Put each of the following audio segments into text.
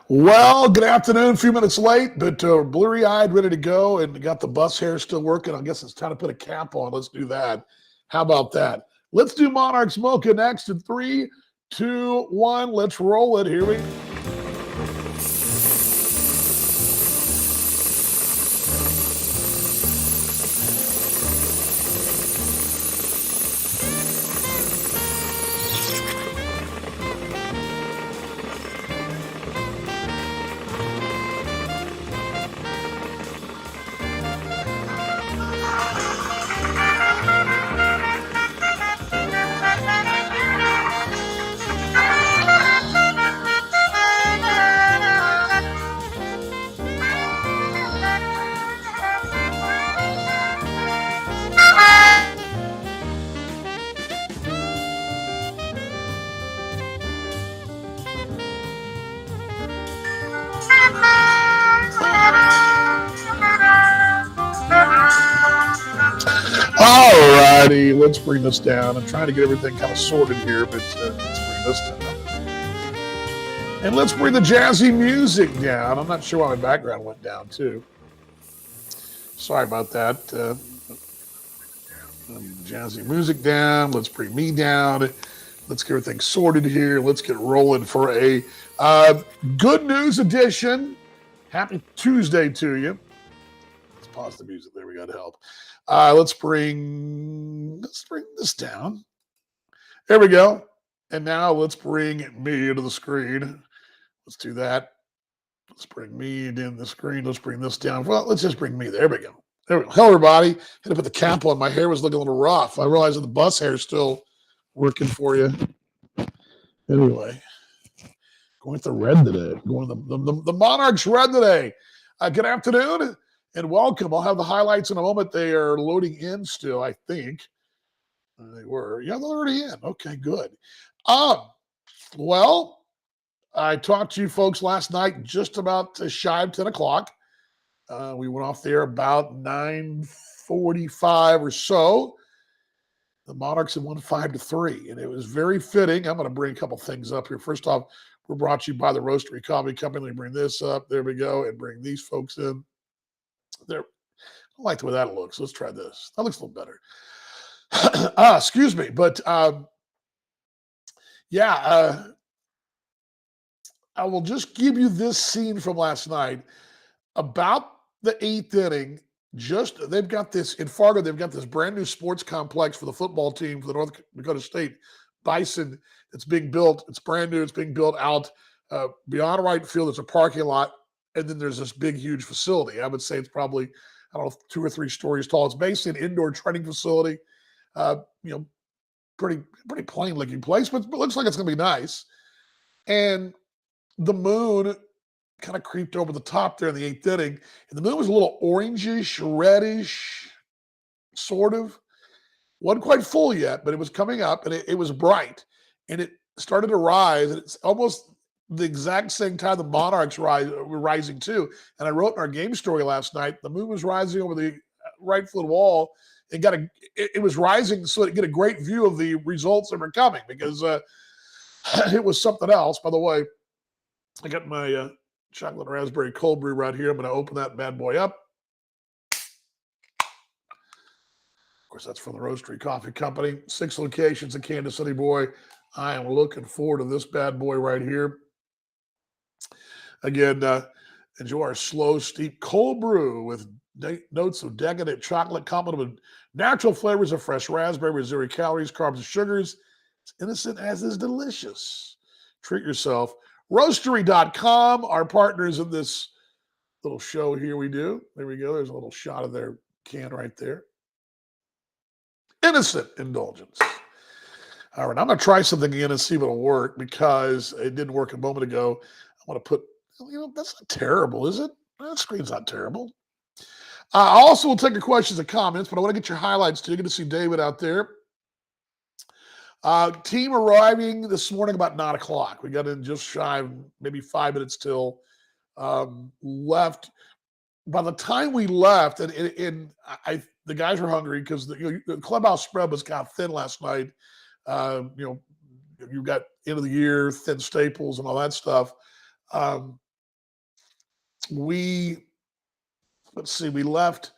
Well, good afternoon. A few minutes late, but blurry-eyed, ready to go, and got the bus hair still working. I guess it's time to put a cap on. Let's do that. How about that? Let's do Monarchs Mocha next in 3, 2, 1. Let's roll it. Here we go. All righty, let's bring this down. I'm trying to get everything kind of sorted here, but let's bring this down. And let's bring the jazzy music down. I'm not sure why my background went down, too. Sorry about that. Jazzy music down. Let's bring me down. Let's get everything sorted here. Let's get rolling for a good news edition. Happy Tuesday to you. Let's pause the music. There we go to help. Let's bring this down. There we go. And now let's bring me into the screen. Let's do that. Let's bring me in the screen. Let's bring this down. Well, let's just bring me. There we go. There we go. Hello, everybody. Had to put the cap on. My hair was looking a little rough. I realized that the bus hair is still working for you. Anyway, going with the red today. Going the Monarchs red today. Good afternoon. And welcome. I'll have the highlights in a moment. They are loading in still, I think. They were. Yeah, they're already in. Okay, good. Well, I talked to you folks last night just about shy of 10 o'clock. We went off there about 9:45 or so. The Monarchs had won 5-3, and it was very fitting. I'm going to bring a couple things up here. First off, we're brought to you by the Roastery Coffee Company. Let me bring this up. There we go, and bring these folks in. There, I like the way that looks. Let's try this. That looks a little better. Excuse me, but I will just give you this scene from last night about the eighth inning. They've got this in Fargo. They've got this brand new sports complex for the football team for the North Dakota State Bison. It's being built. It's brand new. It's being built out beyond right field. There's a parking lot. And then there's this big, huge facility. I would say it's probably, 2 or 3 stories tall. It's basically an indoor training facility. Pretty plain-looking place, but it looks like it's going to be nice. And the moon kind of creeped over the top there in the eighth inning. And the moon was a little orangish, reddish, sort of. Wasn't quite full yet, but it was coming up, and it was bright. And it started to rise, and it's almost the exact same time the Monarchs were rising too. And I wrote in our game story last night, the moon was rising over the right field wall and it was rising so it get a great view of the results that were coming because it was something else. By the way, I got my chocolate raspberry cold brew right here. I'm going to open that bad boy up. Of course, that's from the Roastery Coffee Company. 6 locations in Kansas City, boy. I am looking forward to this bad boy right here. Again, enjoy our slow, steep cold brew with notes of decadent chocolate, complemented with natural flavors of fresh raspberry with 0 calories, carbs, and sugars. It's innocent as is delicious. Treat yourself. Roastery.com, our partners in this little show here we do. There we go. There's a little shot of their can right there. Innocent indulgence. All right, I'm going to try something again and see if it'll work because it didn't work a moment ago. I want to put, that's not terrible, is it? That screen's not terrible. I also will take your questions and comments, but I want to get your highlights too. You're going to see David out there. Team arriving this morning about 9 o'clock. We got in just shy of maybe 5 minutes till left. By the time we left, and the guys were hungry because the clubhouse spread was kind of thin last night. You've got end of the year, thin staples and all that stuff. we let's see, we left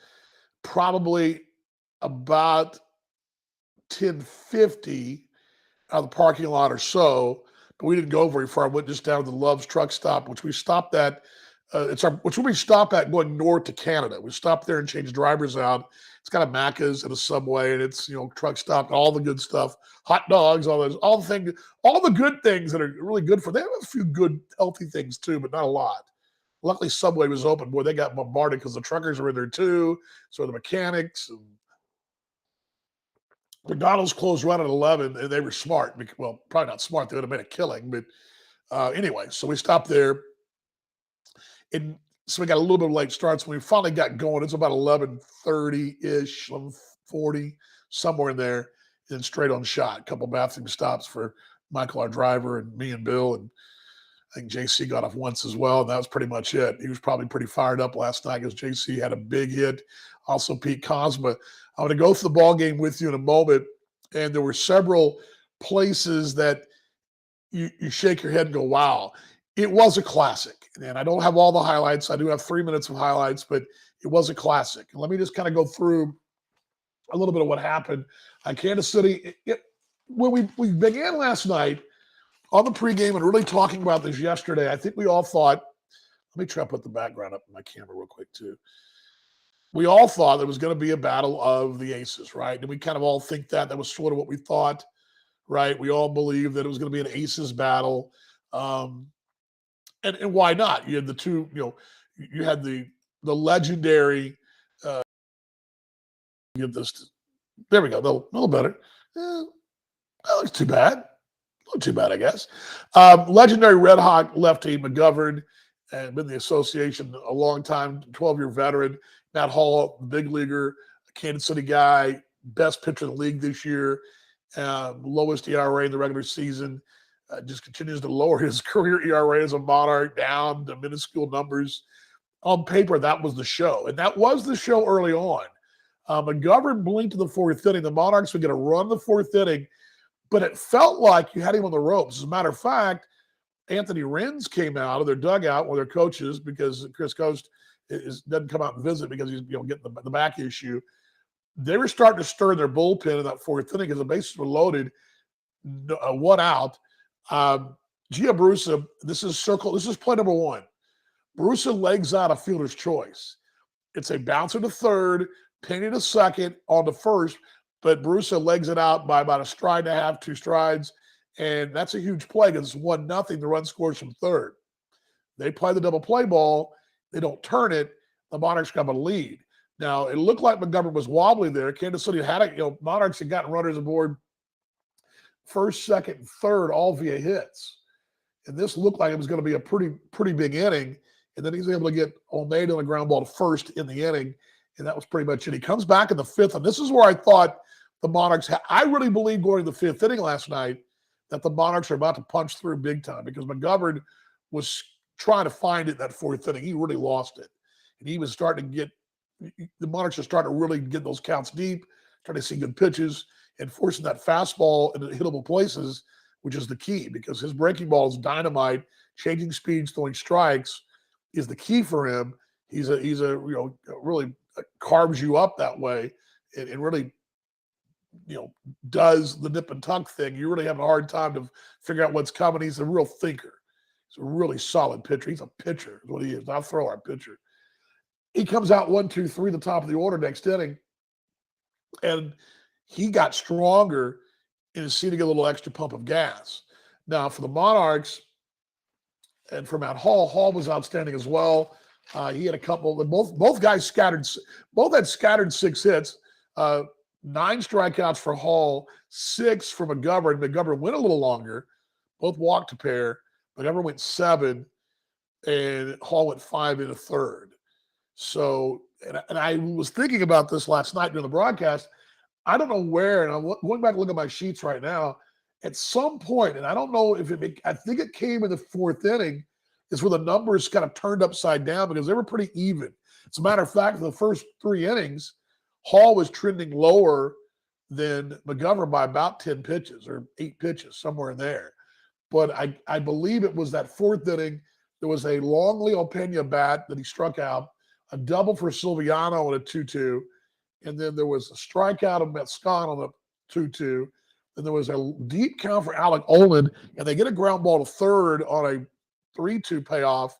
probably about 10:50 out of the parking lot or so, but we didn't go very far. I went just down to the Love's truck stop, which we stopped at. Which we stop at going north to Canada. We stopped there and changed drivers out. It's got a Macca's and a Subway, and it's truck stop, all the good stuff, hot dogs, all the things, all the good things that are really good for. They have a few good healthy things too, but not a lot. Luckily, Subway was open. Boy, they got bombarded because the truckers were in there too. So the mechanics. And McDonald's closed right at 11, and they were smart. Well, probably not smart. They would have made a killing, but anyway. So we stopped there. And so we got a little bit of late starts. When we finally got going, it's about 11:30-ish, 11:40, somewhere in there, and straight on shot. A couple bathroom stops for Michael, our driver, and me and Bill. And I think JC got off once as well, and that was pretty much it. He was probably pretty fired up last night because JC had a big hit. Also, Pete Cosma. I'm going to go through the ball game with you in a moment, and there were several places that you shake your head and go, wow. It was a classic, and I don't have all the highlights. I do have 3 minutes of highlights, but it was a classic. And let me just kind of go through a little bit of what happened. Kansas City, when we began last night on the pregame and really talking about this yesterday, I think we all thought, let me try to put the background up in my camera real quick too. We all thought there was going to be a battle of the aces, right? And we kind of all think that was sort of what we thought, right? We all believed that it was going to be an aces battle. And why not? You had the two, you had the legendary. Give this. There we go. A little better. That looks too bad. Not too bad, I guess. Legendary Red Hawk lefty McGovern, and been in the association a long time, 12-year veteran. Matt Hall, the big leaguer, Kansas City guy, best pitcher in the league this year, lowest ERA in the regular season. Just continues to lower his career ERA as a Monarch down to minuscule numbers. On paper, that was the show. And that was the show early on. McGovern blinked in the fourth inning. The Monarchs would get a run in the fourth inning, but it felt like you had him on the ropes. As a matter of fact, Anthony Renz came out of their dugout with their coaches because Chris Coast doesn't come out and visit because he's getting the back issue. They were starting to stir their bullpen in that fourth inning because the bases were loaded, one out. Gia Brusa, this is play number one. Brusa legs out a fielder's choice. It's a bouncer to third, penny to second on the first, but Brusa legs it out by about a stride and a half, 2 strides, and that's a huge play because it's 1-0. The run scores from third. They play the double play ball. They don't turn it. The Monarchs grab a lead. Now, it looked like McGovern was wobbly there. Kansas City had it. Monarchs had gotten runners aboard first, second, and third, all via hits. And this looked like it was going to be a pretty big inning. And then he's able to get Olmeda on the ground ball to first in the inning. And that was pretty much it. He comes back in the fifth. And this is where I thought the Monarchs I really believe going to the fifth inning last night that the Monarchs are about to punch through big time because McGovern was trying to find it in that fourth inning. He really lost it. And he was starting to get – the Monarchs are starting to really get those counts deep, trying to see good pitches, and forcing that fastball into hittable places, which is the key because his breaking ball is dynamite. Changing speeds, throwing strikes is the key for him. He's a really carves you up that way and really does the nip and tuck thing. You really have a hard time to figure out what's coming. He's a real thinker. He's a really solid pitcher. He's a pitcher is what he is, not a thrower, pitcher. He comes out 1, 2, 3, the top of the order next inning, and he got stronger and is seen to get a little extra pump of gas. Now, for the Monarchs and for Matt Hall, Hall was outstanding as well. He had a couple. Both guys scattered. Both had scattered 6 hits. 9 strikeouts for Hall, 6 for McGovern. McGovern went a little longer. Both walked a pair. McGovern went 7, and Hall went 5 in a third. So, and I was thinking about this last night during the broadcast. I don't know where, and I'm going back to look at my sheets right now. At some point, and I don't know if I think it came in the fourth inning, is where the numbers kind of turned upside down because they were pretty even. As a matter of fact, the first 3 innings, Hall was trending lower than McGovern by about 10 pitches or 8 pitches, somewhere in there. But I believe it was that fourth inning There was a long Leo Pena bat that he struck out, a double for Silviano on a 2-2, and then there was a strikeout of Metzcon on a 2-2. Then there was a deep count for Alec Olin, and they get a ground ball to third on a 3-2 payoff.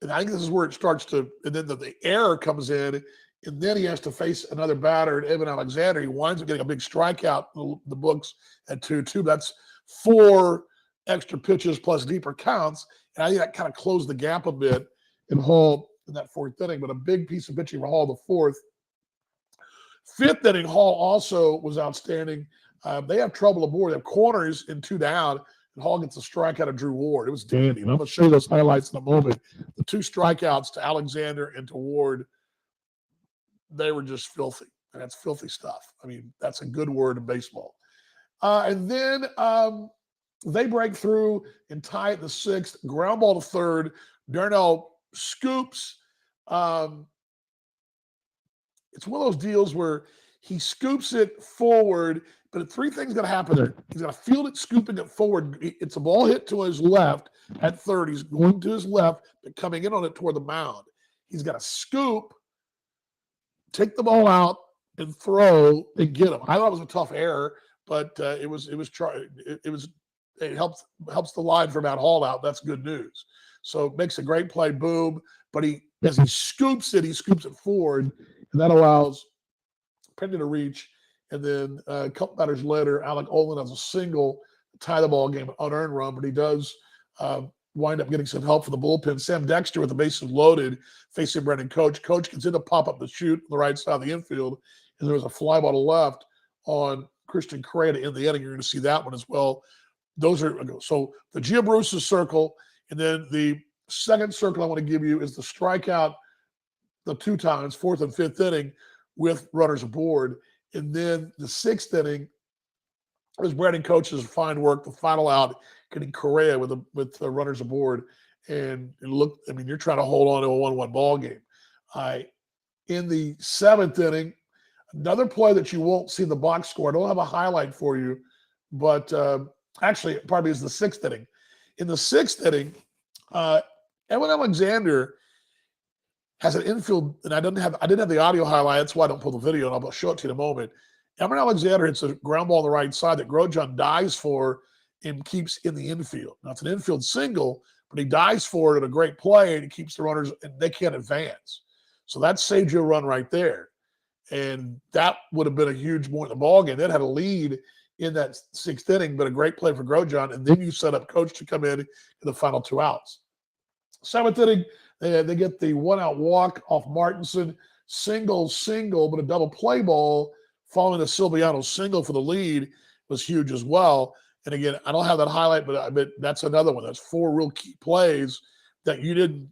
And I think this is where it starts to, and then the error comes in, and then he has to face another batter, Evan Alexander. He winds up getting a big strikeout in the books at 2-2. That's 4 extra pitches plus deeper counts. And I think that kind of closed the gap a bit in Hall in that 4th inning, but a big piece of pitching for Hall the 4th. 5th inning, Hall also was outstanding. They have trouble aboard. They have corners in 2 down, and Hall gets a strikeout of Drew Ward. It was dandy. And I'm going to show you those highlights in a moment. The 2 strikeouts to Alexander and to Ward, they were just filthy. And that's filthy stuff. I mean, that's a good word in baseball. And then they break through and tie it the 6th. Ground ball to third. Darnell scoops. It's one of those deals where he scoops it forward, but 3 things got to happen there. He's got to field it, scooping it forward. It's a ball hit to his left at third. He's going to his left, but coming in on it toward the mound. He's got to scoop, take the ball out, and throw and get him. I thought it was a tough error, but it helps the line for Matt Hall out. That's good news. So it makes a great play, boom. But as he scoops it forward, and that allows Pena to reach. And then a couple batters later, Alec Olin has a single to tie the ball game, an unearned run, but he does wind up getting some help from the bullpen. Sam Dexter with the bases loaded, facing Brendan Coach. Coach gets in to pop up the chute on the right side of the infield, and there was a fly ball to left on Christian Correa to end the inning. You're going to see that one as well. Those are so the Gio Bruce's circle, and then the second circle I want to give you is the strikeout the 2 times, 4th and 5th inning with runners aboard. And then the 6th inning was Brandon Coach's fine work, the final out, getting Correa with the runners aboard. And you're trying to hold on to a 1-1 ball game. In the 7th inning, another play that you won't see in the box score. I don't have a highlight for you, but actually it probably is the 6th inning. In the 6th inning, Evan Alexander has an infield, and I didn't have the audio highlight. That's why I don't pull the video, and I'll show it to you in a moment. Evan Alexander hits a ground ball on the right side that Grosjean dives for and keeps in the infield. Now, it's an infield single, but he dives for it at a great play, and he keeps the runners, and they can't advance. So that saved you a run right there. And that would have been a huge point in the ballgame. That had a lead in that 6th inning, but a great play for Grosjean, and then you set up Coach to come in the final 2 outs. 7th inning, they get the 1-out walk off Martinson, single, but a double play ball following the Silviano single for the lead was huge as well. And again, I don't have that highlight, but that's another one. That's 4 real key plays that you didn't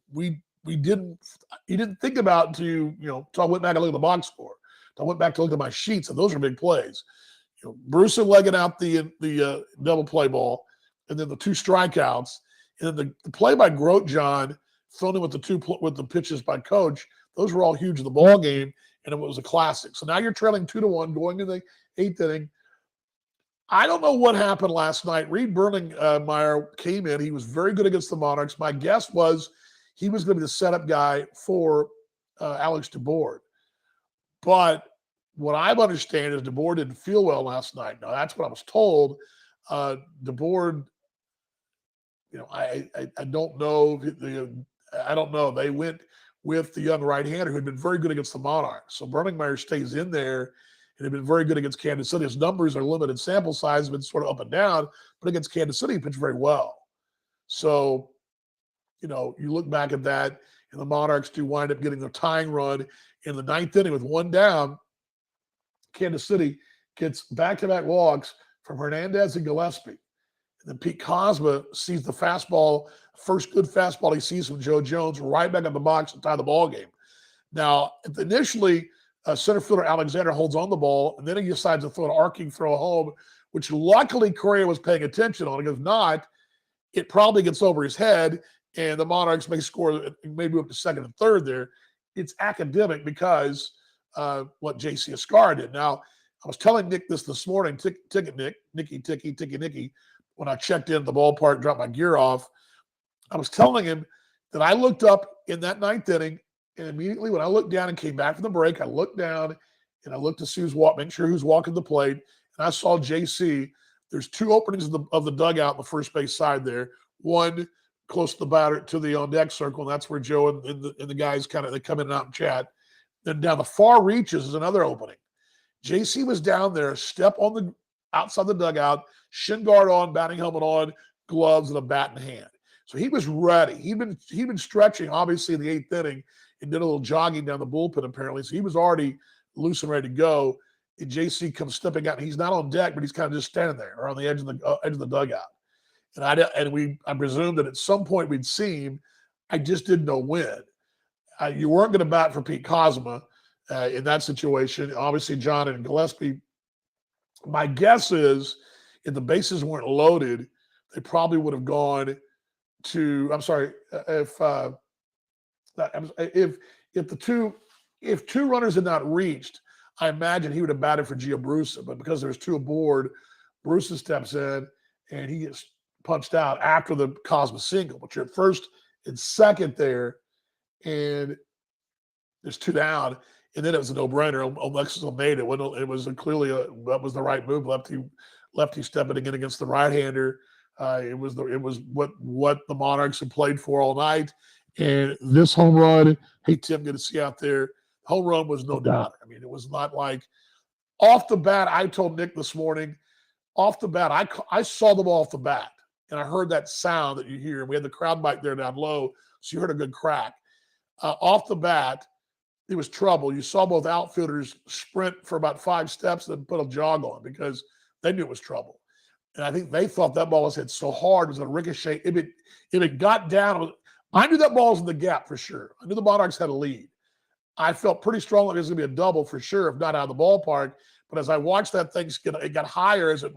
think about until until I went back and looked at the box score. I went back to look at my sheets, and those are big plays. Bruce legging out the double play ball, and then the 2 strikeouts, and then the play by Grosjean, thrown in with the pitches by Coach. Those were all huge in the ball game, and it was a classic. So now you're trailing 2-1 going into the 8th inning. I don't know what happened last night. Reed Burningmeyer came in. He was very good against the Monarchs. My guess was he was going to be the setup guy for Alex DeBoer. But what I understand is DeBoer didn't feel well last night. Now, that's what I was told. DeBoer, I don't know. I don't know. They went with the young right-hander who had been very good against the Monarchs. So Burningmeyer stays in there and had been very good against Kansas City. His numbers are limited sample size, been sort of up and down, but against Kansas City, he pitched very well. So, you look back at that, and the Monarchs do wind up getting the tying run in the 9th inning with 1 down. Kansas City gets back-to-back walks from Hernandez and Gillespie. Then Pete Cosma sees the fastball, first good fastball he sees from Joe Jones, right back in the box and tie the ball game. Now, initially, center fielder Alexander holds on the ball, and then he decides to throw an arcing throw home, which luckily Correa was paying attention on. If not, it probably gets over his head, and the Monarchs may score, maybe up to 2nd and 3rd there. It's academic because what J.C. Escar did. Now, I was telling Nick this morning, Nicky, when I checked in at the ballpark, dropped my gear off. I was telling him that I looked up in that ninth inning, and immediately when I looked down and came back from the break, I looked down and I looked to see make sure who's walking the plate, and I saw JC. There's two openings of the dugout on the first base side there. One close to the batter to the on deck circle, and that's where Joe and the guys they come in and out and chat. Then down the far reaches is another opening. JC was down there, step on the outside the dugout, shin guard on, batting helmet on, gloves, and a bat in hand. So he was ready. He'd been stretching, obviously, in the eighth inning and did a little jogging down the bullpen, apparently. So he was already loose and ready to go. And JC comes stepping out. And he's not on deck, but he's kind of just standing there or on the edge of the dugout. And I presumed that at some point we'd see him. I just didn't know when. You weren't going to bat for Pete Kozma in that situation. Obviously, John and Gillespie. My guess is if the bases weren't loaded, they probably would have gone to. I'm sorry, if two runners had not reached, I imagine he would have batted for Gio Brusa. But because there's two aboard, Brusa steps in and he gets punched out after the Kozma single. But you're at first and second there, and there's two down. And then it was a no-brainer. Alexis made it. It was clearly that was the right move. Lefty stepping again against the right-hander. It was what the Monarchs had played for all night. And this home run, hey Tim, good to see you out there. Home run was no doubt. I mean, it was not like off the bat. I told Nick this morning, off the bat, I saw the ball off the bat, and I heard that sound that you hear. We had the crowd mic there down low, so you heard a good crack. Off the bat, it was trouble. You saw both outfielders sprint for about 5 steps and put a jog on because they knew it was trouble. And I think they thought that ball was hit so hard it was a ricochet. If it got down, I knew that ball was in the gap for sure. I knew the Monarchs had a lead. I felt pretty strongly it was going to be a double for sure, if not out of the ballpark. But as I watched that thing, it got higher as it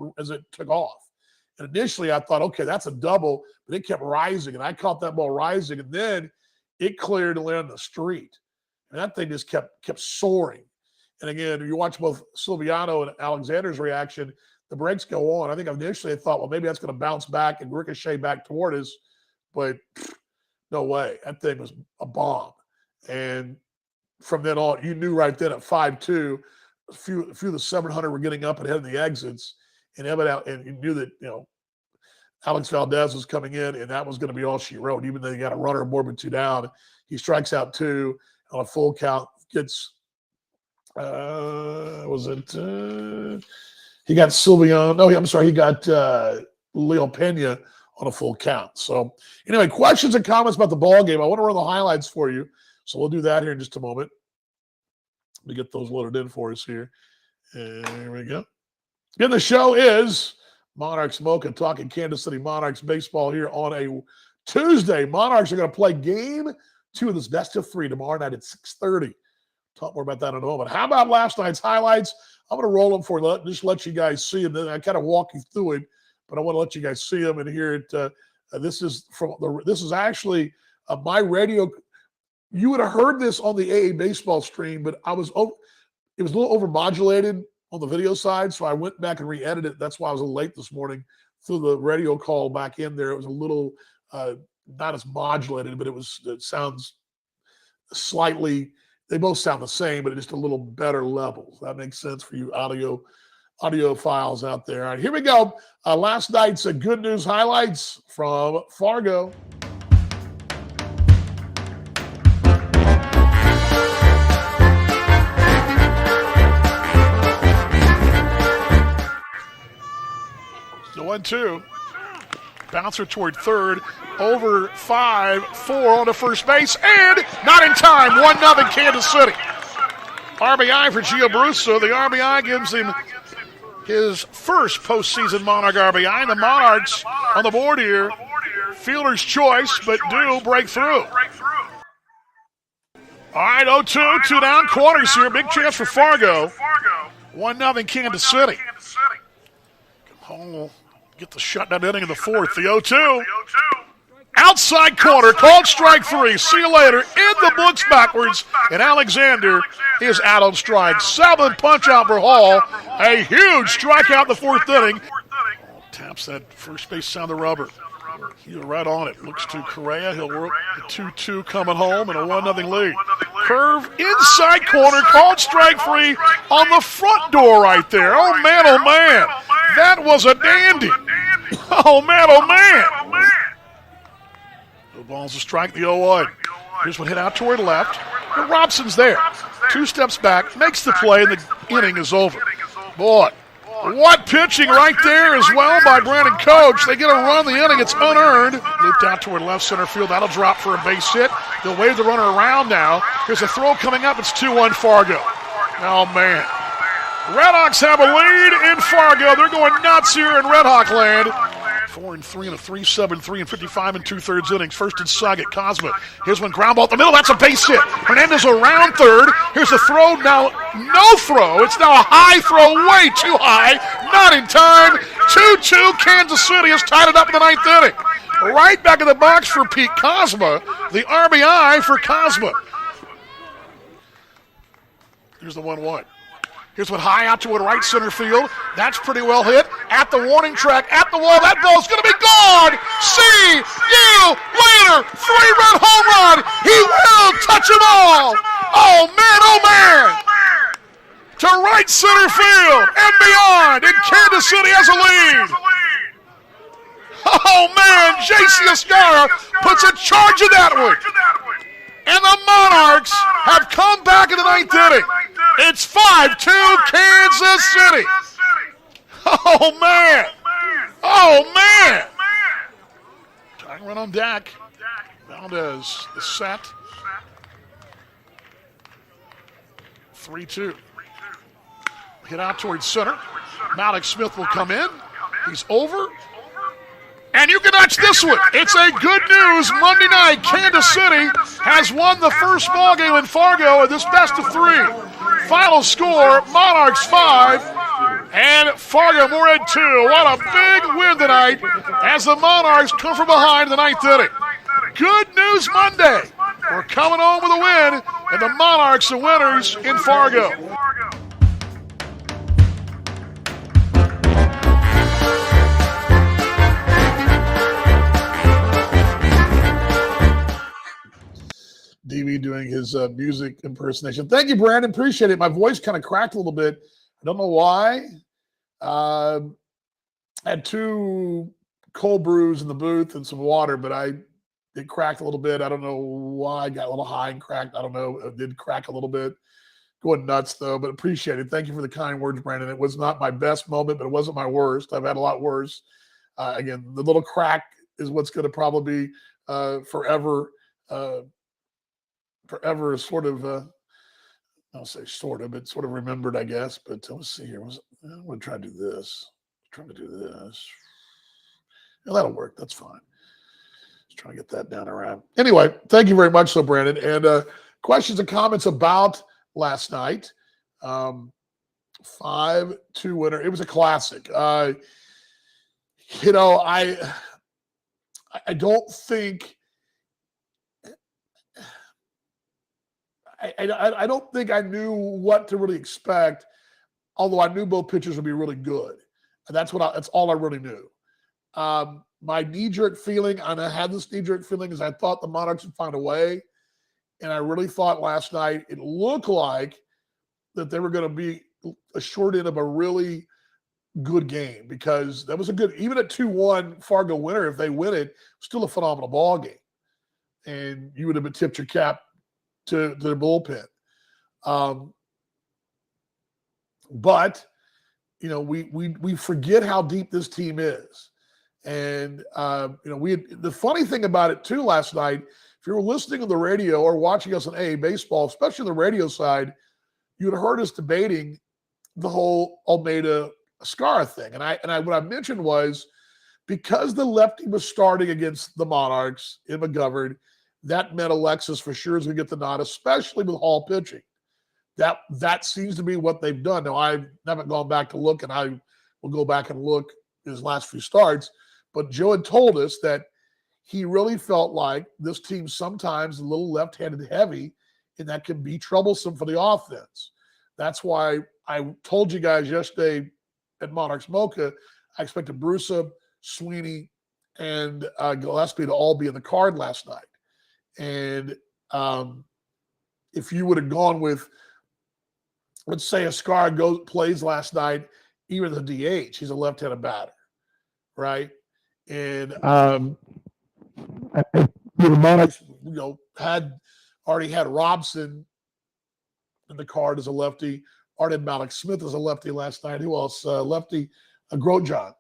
took off. And initially I thought, okay, that's a double, but it kept rising. And I caught that ball rising, and then it cleared to land on the street. And that thing just kept soaring. And again, you watch both Silviano and Alexander's reaction, the brakes go on. I think initially I thought, well, maybe that's going to bounce back and ricochet back toward us. But no way. That thing was a bomb. And from then on, you knew right then at 5-2, a few of the 700 were getting up ahead of the exits. And you knew that, Alex Valdez was coming in, and that was going to be all she wrote. Even though you got a runner aboard with 2 down, he strikes out 2 on a full count. Gets he got Silviano? No, I'm sorry, he got Leo Pena on a full count. So anyway, questions and comments about the ball game. I want to run the highlights for you, so we'll do that here in just a moment. Let me get those loaded in for us here. And here we go. Again, the show is Monarchs Mocha, talking Kansas City Monarchs baseball here on a Tuesday. Monarchs are going to play game 2 of this best of 3 tomorrow night at 6:30. Talk more about that in a moment. How about last night's highlights? I'm going to roll them for you, just let you guys see them. Then I kind of walk you through it, but I want to let you guys see them and hear it. This is actually my radio. You would have heard this on the AA baseball stream, but it was a little overmodulated on the video side, so I went back and re-edited it. That's why I was a little late this morning. Threw the radio call back in there. It was a little not as modulated, but it sounds slightly. They both sound the same, but just a little better levels. That makes sense for you audio files out there. All right, here we go. Last night's good news highlights from Fargo. Still 1-2. Bouncer toward third. Over 5-4 on to first base. And not in time. 1-0 Kansas City. RBI for Gio Brusa. The RBI gives him his first postseason Monarch RBI. The Monarchs on the board here. Fielder's choice, but do break through. All right, 0-2. 2 down. Corners here. Big chance for Fargo. 1-0 Kansas City. Hall get the shutdown inning in the 4th. The 0-2. Outside corner, called strike 3. See you later. In the books backwards. And Alexander is out on strike. 7 punch out for Hall. A huge strikeout in the 4th inning. Taps that first base sound the rubber. He's right on it. Looks to Correa. He'll work the 2-2 coming home and a 1-0 lead. Curve inside corner, called strike free on the front door right there. Oh, man, oh, man. That was a dandy. Oh, man, oh, man. The ball's a strike, the 0-1. Here's one hit out toward left. But Robson's there. 2 steps back, makes the play, and the inning is over. Boy, what pitching right there as well by Brandon Coach. They get a run the inning. It's unearned. Looped out toward left center field. That'll drop for a base hit. They'll wave the runner around now. Here's a throw coming up. It's 2-1 Fargo. Oh, man. Redhawks have a lead in Fargo. They're going nuts here in Redhawk land. 4-3 and a 3-7-3 and 55 2/3 innings. First and second, Cosma. Here's one ground ball at the middle. That's a base hit. Hernandez around third. Here's a throw. Now, no throw. It's now a high throw, way too high. Not in time. 2-2. Kansas City has tied it up in the 9th inning. Right back in the box for Pete Cosma. The RBI for Cosma. Here's the 1-1. Here's one high out toward right center field. That's pretty well hit. At the warning track, at the wall. That ball's going to be gone. See you later. 3-run home run. He will touch them all. Oh, man, oh, man. To right center field and beyond. And Kansas City has a lead. Oh, man. J.C. Escara puts a charge in that one. And the Monarchs have come back in the 9th inning. It's 5-2 Kansas City. Oh, man. Oh, man. Tying run on deck. Valdez is set. 3-2. Hit out towards center. Malik Smith will come in. He's over. And you can watch this one. It's a good news Monday night. Kansas City has won the first ball game in Fargo in this best of 3. Final score, Monarchs 5 and Fargo Moorhead 2. What a big win tonight as the Monarchs come from behind in the 9th inning. Good news Monday. We're coming home with a win, and the Monarchs are winners in Fargo. DB doing his music impersonation. Thank you, Brandon. Appreciate it. My voice kind of cracked a little bit. I don't know why. I had 2 cold brews in the booth and some water, but it cracked a little bit. I don't know why. I got a little high and cracked. I don't know. It did crack a little bit. Going nuts, though, but appreciate it. Thank you for the kind words, Brandon. It was not my best moment, but it wasn't my worst. I've had a lot worse. Again, the little crack is what's going to probably be forever sort of, I'll say sort of, but sort of remembered, I guess. But let's see here. I'm going to try to do this. Trying to do this. Yeah, that'll work. That's fine. Just trying to get that down around. Anyway, thank you very much, so Brandon. And questions and comments about last night. 5-2 winner. It was a classic. I don't think. I don't think I knew what to really expect, although I knew both pitchers would be really good. And that's all I really knew. My knee-jerk feeling, and I had this knee-jerk feeling, is I thought the Monarchs would find a way. And I really thought last night it looked like that they were going to be a short end of a really good game, because that was a good, even at 2-1 Fargo winner, if they win it, still a phenomenal ball game. And you would have been tipped your cap to their bullpen. But, we forget how deep this team is. And, the funny thing about it too last night, if you were listening on the radio or watching us on AA Baseball, especially on the radio side, you'd have heard us debating the whole Almeida-Escara thing. And what I mentioned was, because the lefty was starting against the Monarchs in McGovern, that meant Alexis for sure is going to get the nod, especially with Hall pitching. That seems to be what they've done. Now, I haven't gone back to look, and I will go back and look at his last few starts. But Joe had told us that he really felt like this team sometimes a little left-handed heavy, and that can be troublesome for the offense. That's why I told you guys yesterday at Monarchs Mocha, I expected Brusa, Sweeney, and Gillespie to all be in the card last night. And if you would have gone with, let's say, Ascara plays last night, even the DH, he's a left-handed batter, right? And the Monarchs, had already had Robson in the card as a lefty. Already had Malik Smith as a lefty last night. Who else? Lefty, Grosjean.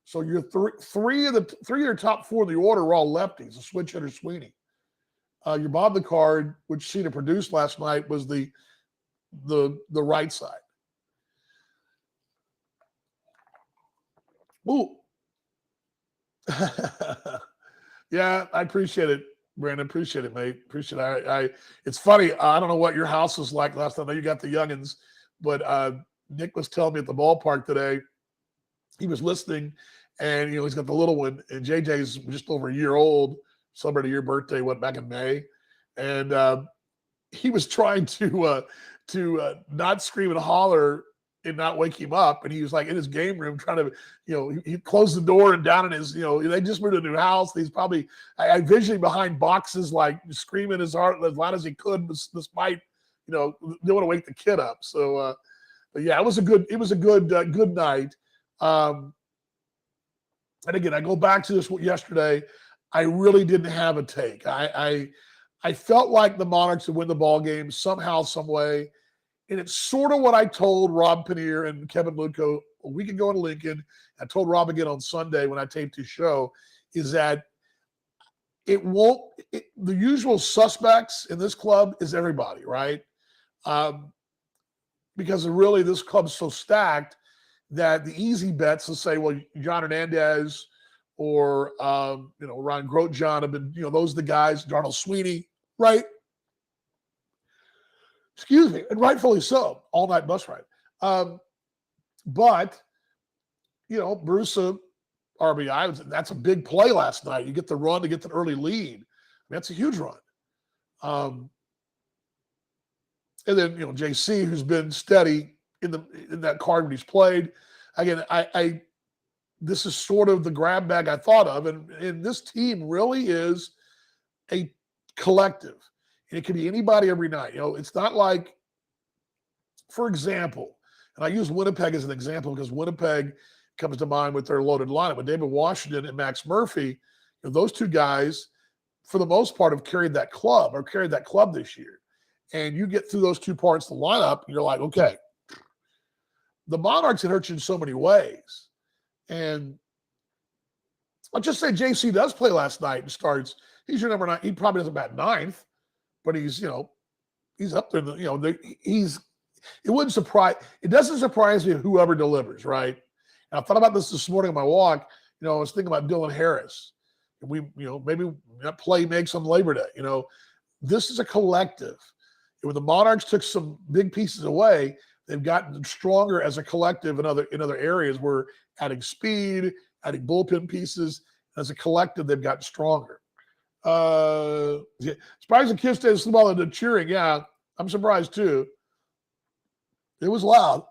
So your three of your top four in the order were all lefties. A switch hitter, Sweeney. Your bottom of the card, which Cena produced last night, was the right side. Ooh. Yeah, I appreciate it, Brandon. Appreciate it, mate. Appreciate it. It's funny. I don't know what your house was like last time. I know you got the youngins, but Nick was telling me at the ballpark today, he was listening, and he's got the little one, and JJ's just over a year old, celebrated your birthday, back in May, and he was trying to not scream and holler and not wake him up, and he was like in his game room trying to, he closed the door and down in his, they just moved to a new house. He's probably, I envisioned body boxes, like screaming as hard as loud as he could, despite, didn't want to wake the kid up. So, but yeah, it was a good night. And again, I go back to this yesterday. I really didn't have a take. I felt like the Monarchs would win the ball game somehow, some way. And it's sort of what I told Rob Paneer and Kevin Luco a week ago in Lincoln. I told Rob again on Sunday when I taped his show, is that the usual suspects in this club is everybody, right? Because really this club's so stacked that the easy bets will say, well, John Hernandez or, Ron Grosjean have been, those are the guys, Darnell Sweeney, right? Excuse me, and rightfully so, all-night bus ride. But, Bruce, RBI, that's a big play last night. You get the run to get the early lead. That's a huge run. And then, JC, who's been steady in that card when he's played. Again, this is sort of the grab bag I thought of, and this team really is a collective. And it can be anybody every night. It's not like, for example, and I use Winnipeg as an example because Winnipeg comes to mind with their loaded lineup. But David Washington and Max Murphy, those two guys, for the most part, have carried that club this year. And you get through those two parts of the lineup, and you're like, okay, the Monarchs had hurt you in so many ways. And I'll just say JC does play last night and starts. He's your number 9. He probably doesn't bat 9th. But he's up there. It doesn't surprise me whoever delivers, right? And I thought about this morning on my walk. I was thinking about Dylan Harris. Maybe that play makes on Labor Day. This is a collective. And when the Monarchs took some big pieces away, they've gotten stronger as a collective in other areas. We're adding speed, adding bullpen pieces. As a collective, they've gotten stronger. Surprised the kids stayed asleep while they're cheering. Yeah, I'm surprised too. It was loud.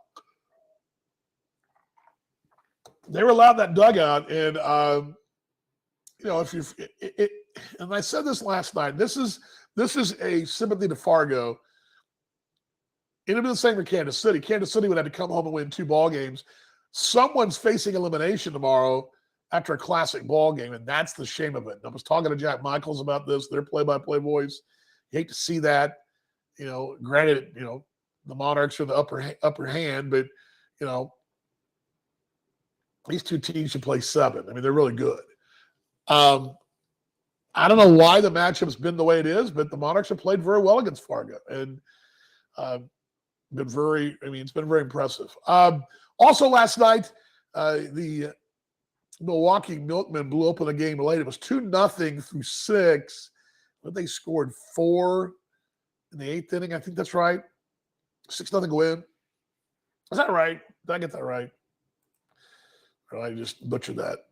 They were loud in that dugout, and and I said this last night. This is a sympathy to Fargo. It'd be the same for Kansas City. Kansas City would have to come home and win 2 ball games. Someone's facing elimination tomorrow after a classic ball game, and that's the shame of it. I was talking to Jack Michaels about this, their play-by-play voice. You hate to see that. Granted, the Monarchs are the upper hand, but these two teams should play 7. I mean, they're really good. I don't know why the matchup's been the way it is, but the Monarchs have played very well against Fargo, and it's been very impressive. Also last night, the Milwaukee Milkmen blew open the game late. It was 2-0 through 6. But they scored 4 in the 8th inning. I think that's right. 6-0 win. Is that right? Did I get that right? Or I just butchered that.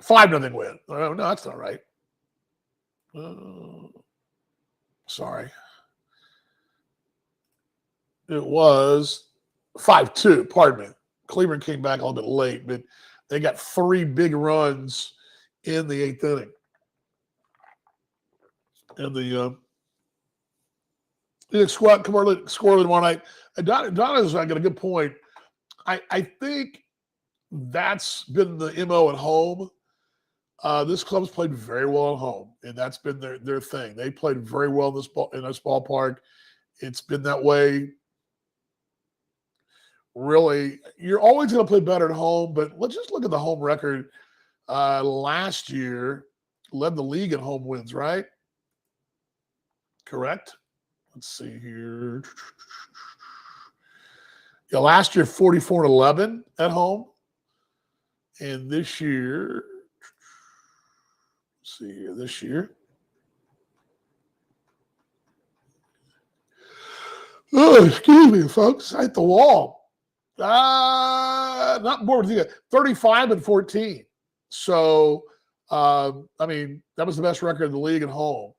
5-0 win. No, that's not right. Sorry. It was 5-2. Pardon me. Cleveland came back a little bit late, but They got 3 big runs in the 8th inning. And the squad scored tomorrow night. Donna's got a good point. I think that's been the MO at home. This club's played very well at home, and that's been their thing. They played very well in this ballpark. It's been that way. Really, you're always going to play better at home, but let's just look at the home record. Last year, led the league in home wins, right? Correct? Let's see here. Yeah, last year, 44-11 at home. And this year, let's see here, this year. Oh, excuse me, folks. I hit the wall. Not more than 35-14. So, I mean, that was the best record in the league at home.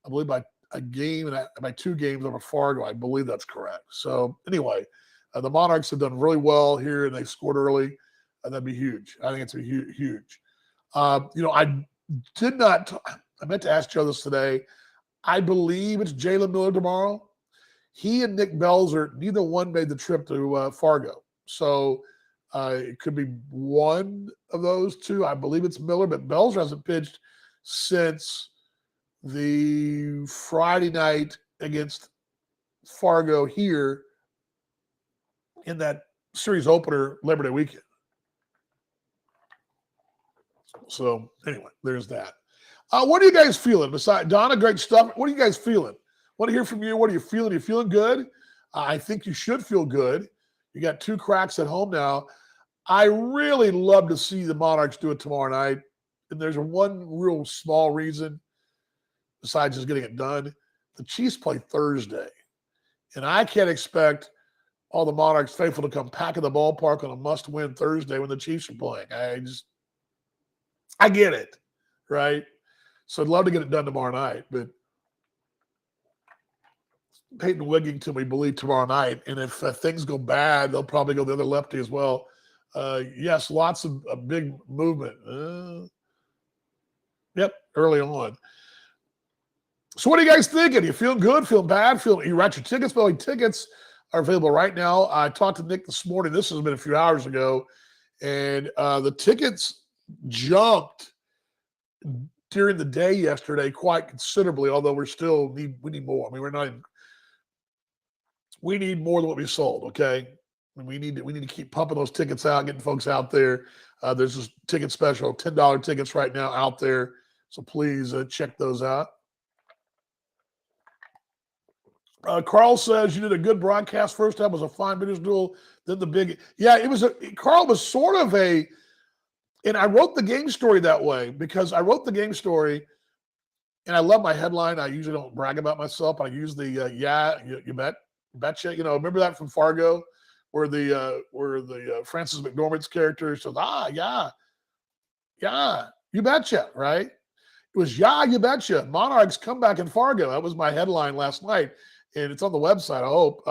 I believe by a game and by 2 games over Fargo. I believe that's correct. So, anyway, the Monarchs have done really well here, and they scored early. That'd be huge. I think it's huge. I meant to ask Joe this today. I believe it's Jalen Miller tomorrow. He and Nick Belzer, neither one made the trip to Fargo. So it could be one of those two. I believe it's Miller, but Belzer hasn't pitched since the Friday night against Fargo here in that series opener Labor Day weekend. So anyway, there's that. What are you guys feeling? Besides Donna, great stuff. What are you guys feeling? Want to hear from you. What are you feeling? Are you feeling good? I think you should feel good. You got 2 cracks at home now. I really love to see the Monarchs do it tomorrow night. And there's one real small reason, besides just getting it done. The Chiefs play Thursday. And I can't expect all the Monarchs faithful to come packing the ballpark on a must-win Thursday when the Chiefs are playing. I get it, right? So I'd love to get it done tomorrow night. But Peyton Wigington, we believe, tomorrow night. And if things go bad, they'll probably go the other lefty as well. Yes, lots of big movement. Yep, early on. So what are you guys thinking? You feeling good? Feeling bad? You write your tickets? Well, tickets are available right now. I talked to Nick this morning. This has been a few hours ago. And the tickets jumped during the day yesterday quite considerably, although we need more. I mean, we need more than what we sold, okay? And we need to keep pumping those tickets out, getting folks out there. There's this ticket special, $10 tickets right now out there. So please check those out. Carl says you did a good broadcast. First time was a fine bidders duel. Then the big, Carl was sort of and I wrote the game story that way because I wrote the game story and I love my headline. I usually don't brag about myself. I use the, you betcha. Remember that from Fargo where the Francis McDormand's character says, you betcha, right? It was, you betcha. Monarchs come back in Fargo. That was my headline last night. And it's on the website, I hope.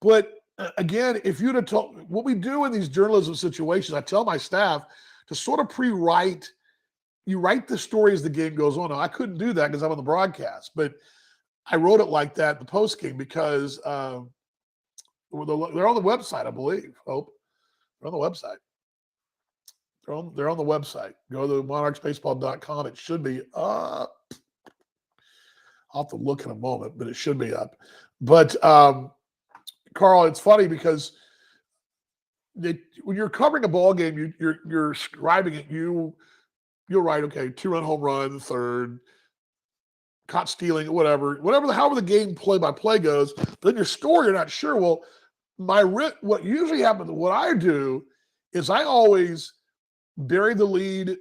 But again, if you'd have told what we do in these journalism situations, I tell my staff to sort of pre-write. You write the story as the game goes on. Now, I couldn't do that because I'm on the broadcast, but I wrote it like that in the post game because they're on the website, I believe. Hope they're on the website. They're on the website. Go to monarchsbaseball.com. It should be up. I'll have to look in a moment, but it should be up. But Carl, it's funny because when you're covering a ball game, you're scribing it. You'll write, okay, 2-run home run, third, caught stealing, however the game play by play goes. But then your story, you're not sure. Well, what usually happens, what I do is I always bury the lead,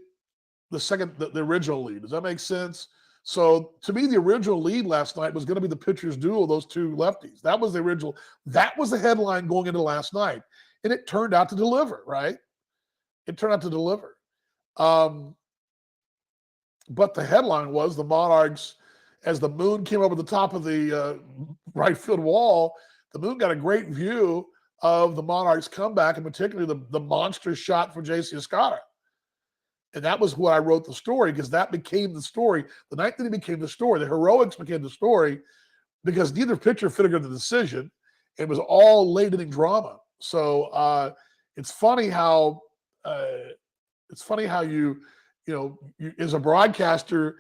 the original lead. Does that make sense? So to me, the original lead last night was going to be the pitcher's duel, those 2 lefties. That was the original. That was the headline going into last night. And it turned out to deliver, right? It turned out to deliver. But the headline was the Monarchs, as the moon came over the top of the right field wall, the moon got a great view of the Monarchs' comeback, and particularly the monster shot from J.C. Escada. And that was what I wrote the story, because that became the story. The night that it became the story, the heroics became the story, because neither pitcher figured the decision. It was all late inning drama. So it's funny how you as a broadcaster,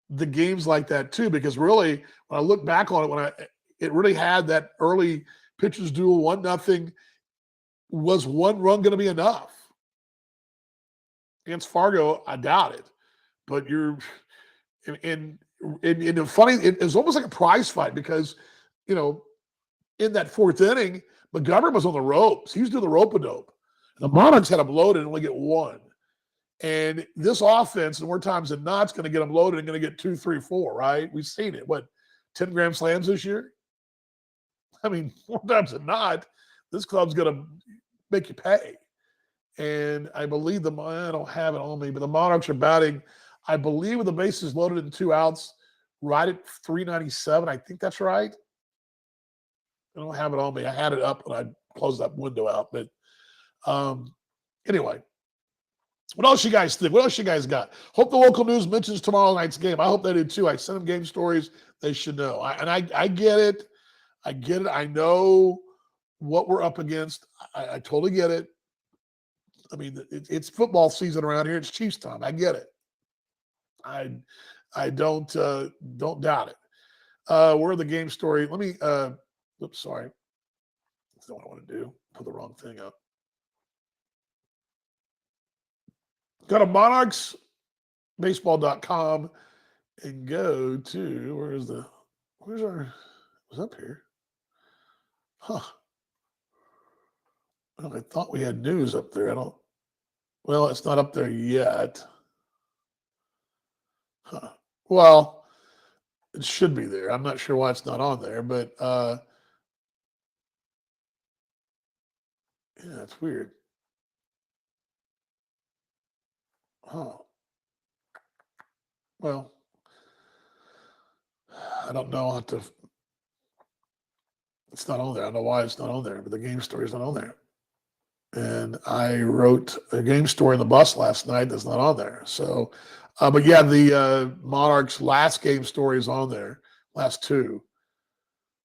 the games like that too, because really when I look back on it, it really had that early pitchers duel 1-0. Was one run going to be enough against Fargo? I doubt it. But you're in the funny, it's almost like a prize fight, because in that fourth inning, McGovern was on the ropes. He was doing the rope-a-dope. The Monarchs had him loaded and only get one. And this offense, and more times than not, is going to get them loaded and going to get 2, 3, 4, right? We've seen it. 10 grand slams this year? I mean, more times than not, this club's going to make you pay. And I believe I don't have it on me, but the Monarchs are batting, I believe, with the bases loaded and 2 outs, right at 397. I think that's right. I don't have it on me. I had it up when I closed that window out. But anyway, what else you guys think? What else you guys got? Hope the local news mentions tomorrow night's game. I hope they do too. I sent them game stories. They should know. I get it. I get it. I know what we're up against. I totally get it. I mean, it's football season around here. It's Chiefs time. I get it. I don't doubt it. Where are the game story? Let me. Oops, sorry. That's not what I want to do. Put the wrong thing up. Go to monarchsbaseball.com and go to where's our was up here? Huh. Well, I thought we had news up there. Well, it's not up there yet. Huh. Well, it should be there. I'm not sure why it's not on there, but yeah, it's weird. Oh, well, I don't know it's not on there. I don't know why it's not on there, but the game story is not on there. And I wrote a game story in the bus last night that's not on there. So, but yeah, the Monarchs' last game story is on there, last 2.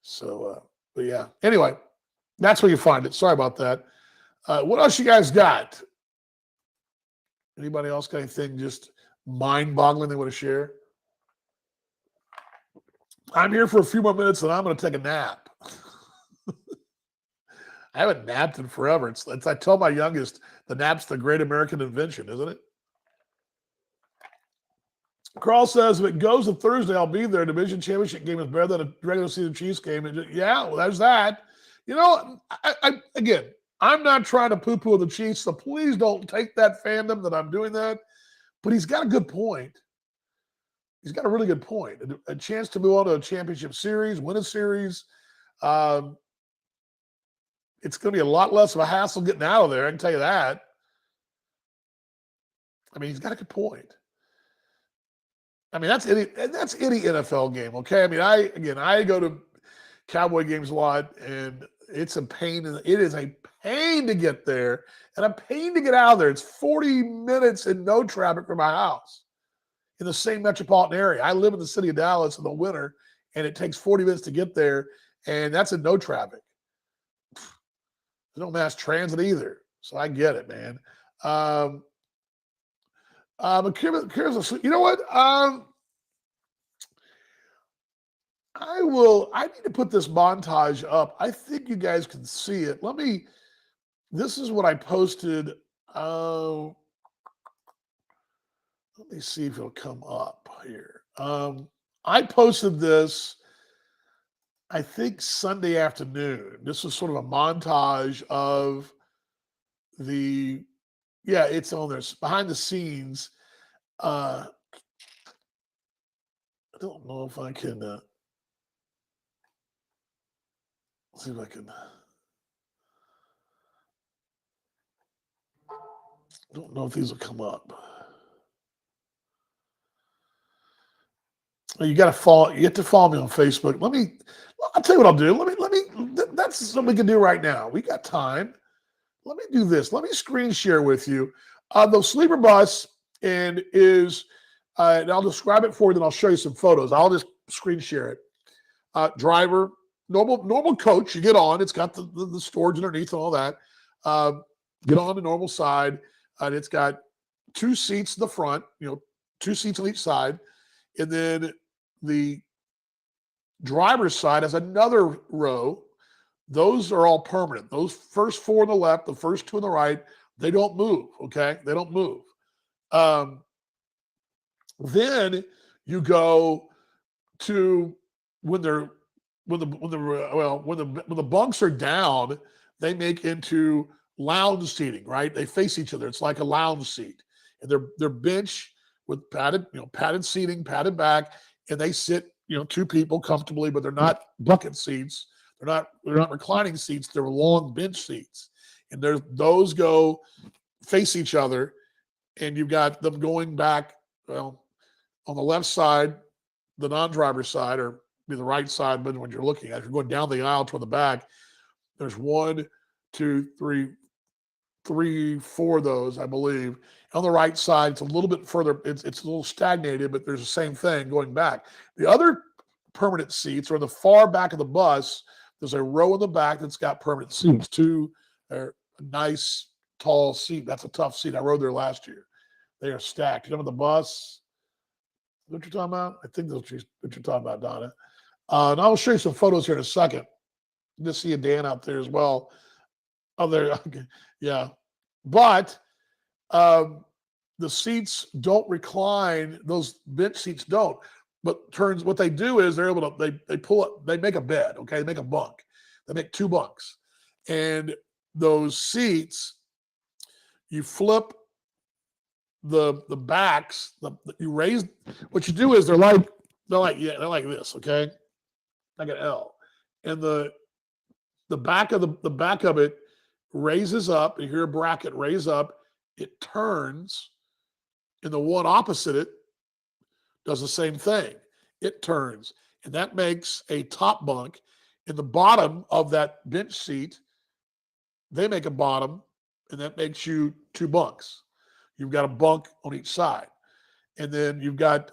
So, but yeah. Anyway, that's where you find it. Sorry about that. What else you guys got? Anybody else got anything just mind-boggling they want to share? I'm here for a few more minutes, and I'm going to take a nap. I haven't napped in forever. It's I tell my youngest, the nap's the great American invention, isn't it? Carl says, if it goes to Thursday, I'll be there. Division championship game is better than a regular season Chiefs game. And yeah, well, there's that. Again, I'm not trying to poo-poo the Chiefs, so please don't take that fandom that I'm doing that. But he's got a good point. He's got a really good point. A chance to move on to a championship series, win a series. It's going to be a lot less of a hassle getting out of there. I can tell you that. I mean, he's got a good point. I mean, that's any NFL game, okay? I mean, I go to Cowboy games a lot, and it's a pain. It is a pain to get there and a pain to get out of there. It's 40 minutes and no traffic from my house in the same metropolitan area. I live in the city of Dallas in the winter, and it takes 40 minutes to get there, and that's in no traffic. There's no mass transit either. So I get it, man. But here's you know what? I need to put this montage up. I think you guys can see it. This is what I posted. Let me see if it'll come up here. I posted this, I think, Sunday afternoon. This was sort of a montage of it's on there. Behind the scenes. I don't know if I can see if I can. I don't know if these will come up. You got to follow. You have to follow me on Facebook. I'll tell you what I'll do. that's something we can do right now. We got time. Let me do this. Let me screen share with you. The sleeper bus and I'll describe it for you, then I'll show you some photos. I'll just screen share it. Driver, normal coach. You get on. It's got the storage underneath and all that. Get on the normal side, and it's got 2 seats in the front. 2 seats on each side, and then the driver's side has another row. Those are all permanent. Those first 4 on the left, the first 2 on the right, they don't move. Okay, they don't move. Then you go to when the bunks are down, they make into lounge seating, right? They face each other. It's like a lounge seat, and they're bench with padded seating, padded back, and they sit 2 people comfortably, but they're not bucket seats. They're not reclining seats. They're long bench seats, and those go face each other, and you've got them going back. Well, on the left side, the non-driver's side, or be the right side, but when you're looking at it, if you're going down the aisle toward the back, there's 1, 2, 3, 4 of those, I believe. On the right side, it's a little bit further. It's a little stagnated, but there's the same thing going back. The other permanent seats are in the far back of the bus. There's a row in the back that's got permanent seats. 2 are a nice, tall seat. That's a tough seat. I rode there last year. They are stacked. You know, the bus. What you're talking about? I think that's what you're talking about, Donna. And I'll show you some photos here in a second. Just see a Dan out there as well. Oh, there. Okay. Yeah. But the seats don't recline. Those bench seats don't. But what they do is they're able to, they pull up, they make a bed, okay? They make a bunk. They make 2 bunks. And those seats, you flip the backs, you raise, what you do is they're like this, okay? Like an L. And the back of it raises up. You hear a bracket raise up. It turns, and the one opposite it does the same thing. It turns, and that makes a top bunk. In the bottom of that bench seat, they make a bottom, and that makes you 2 bunks. You've got a bunk on each side. And then you've got,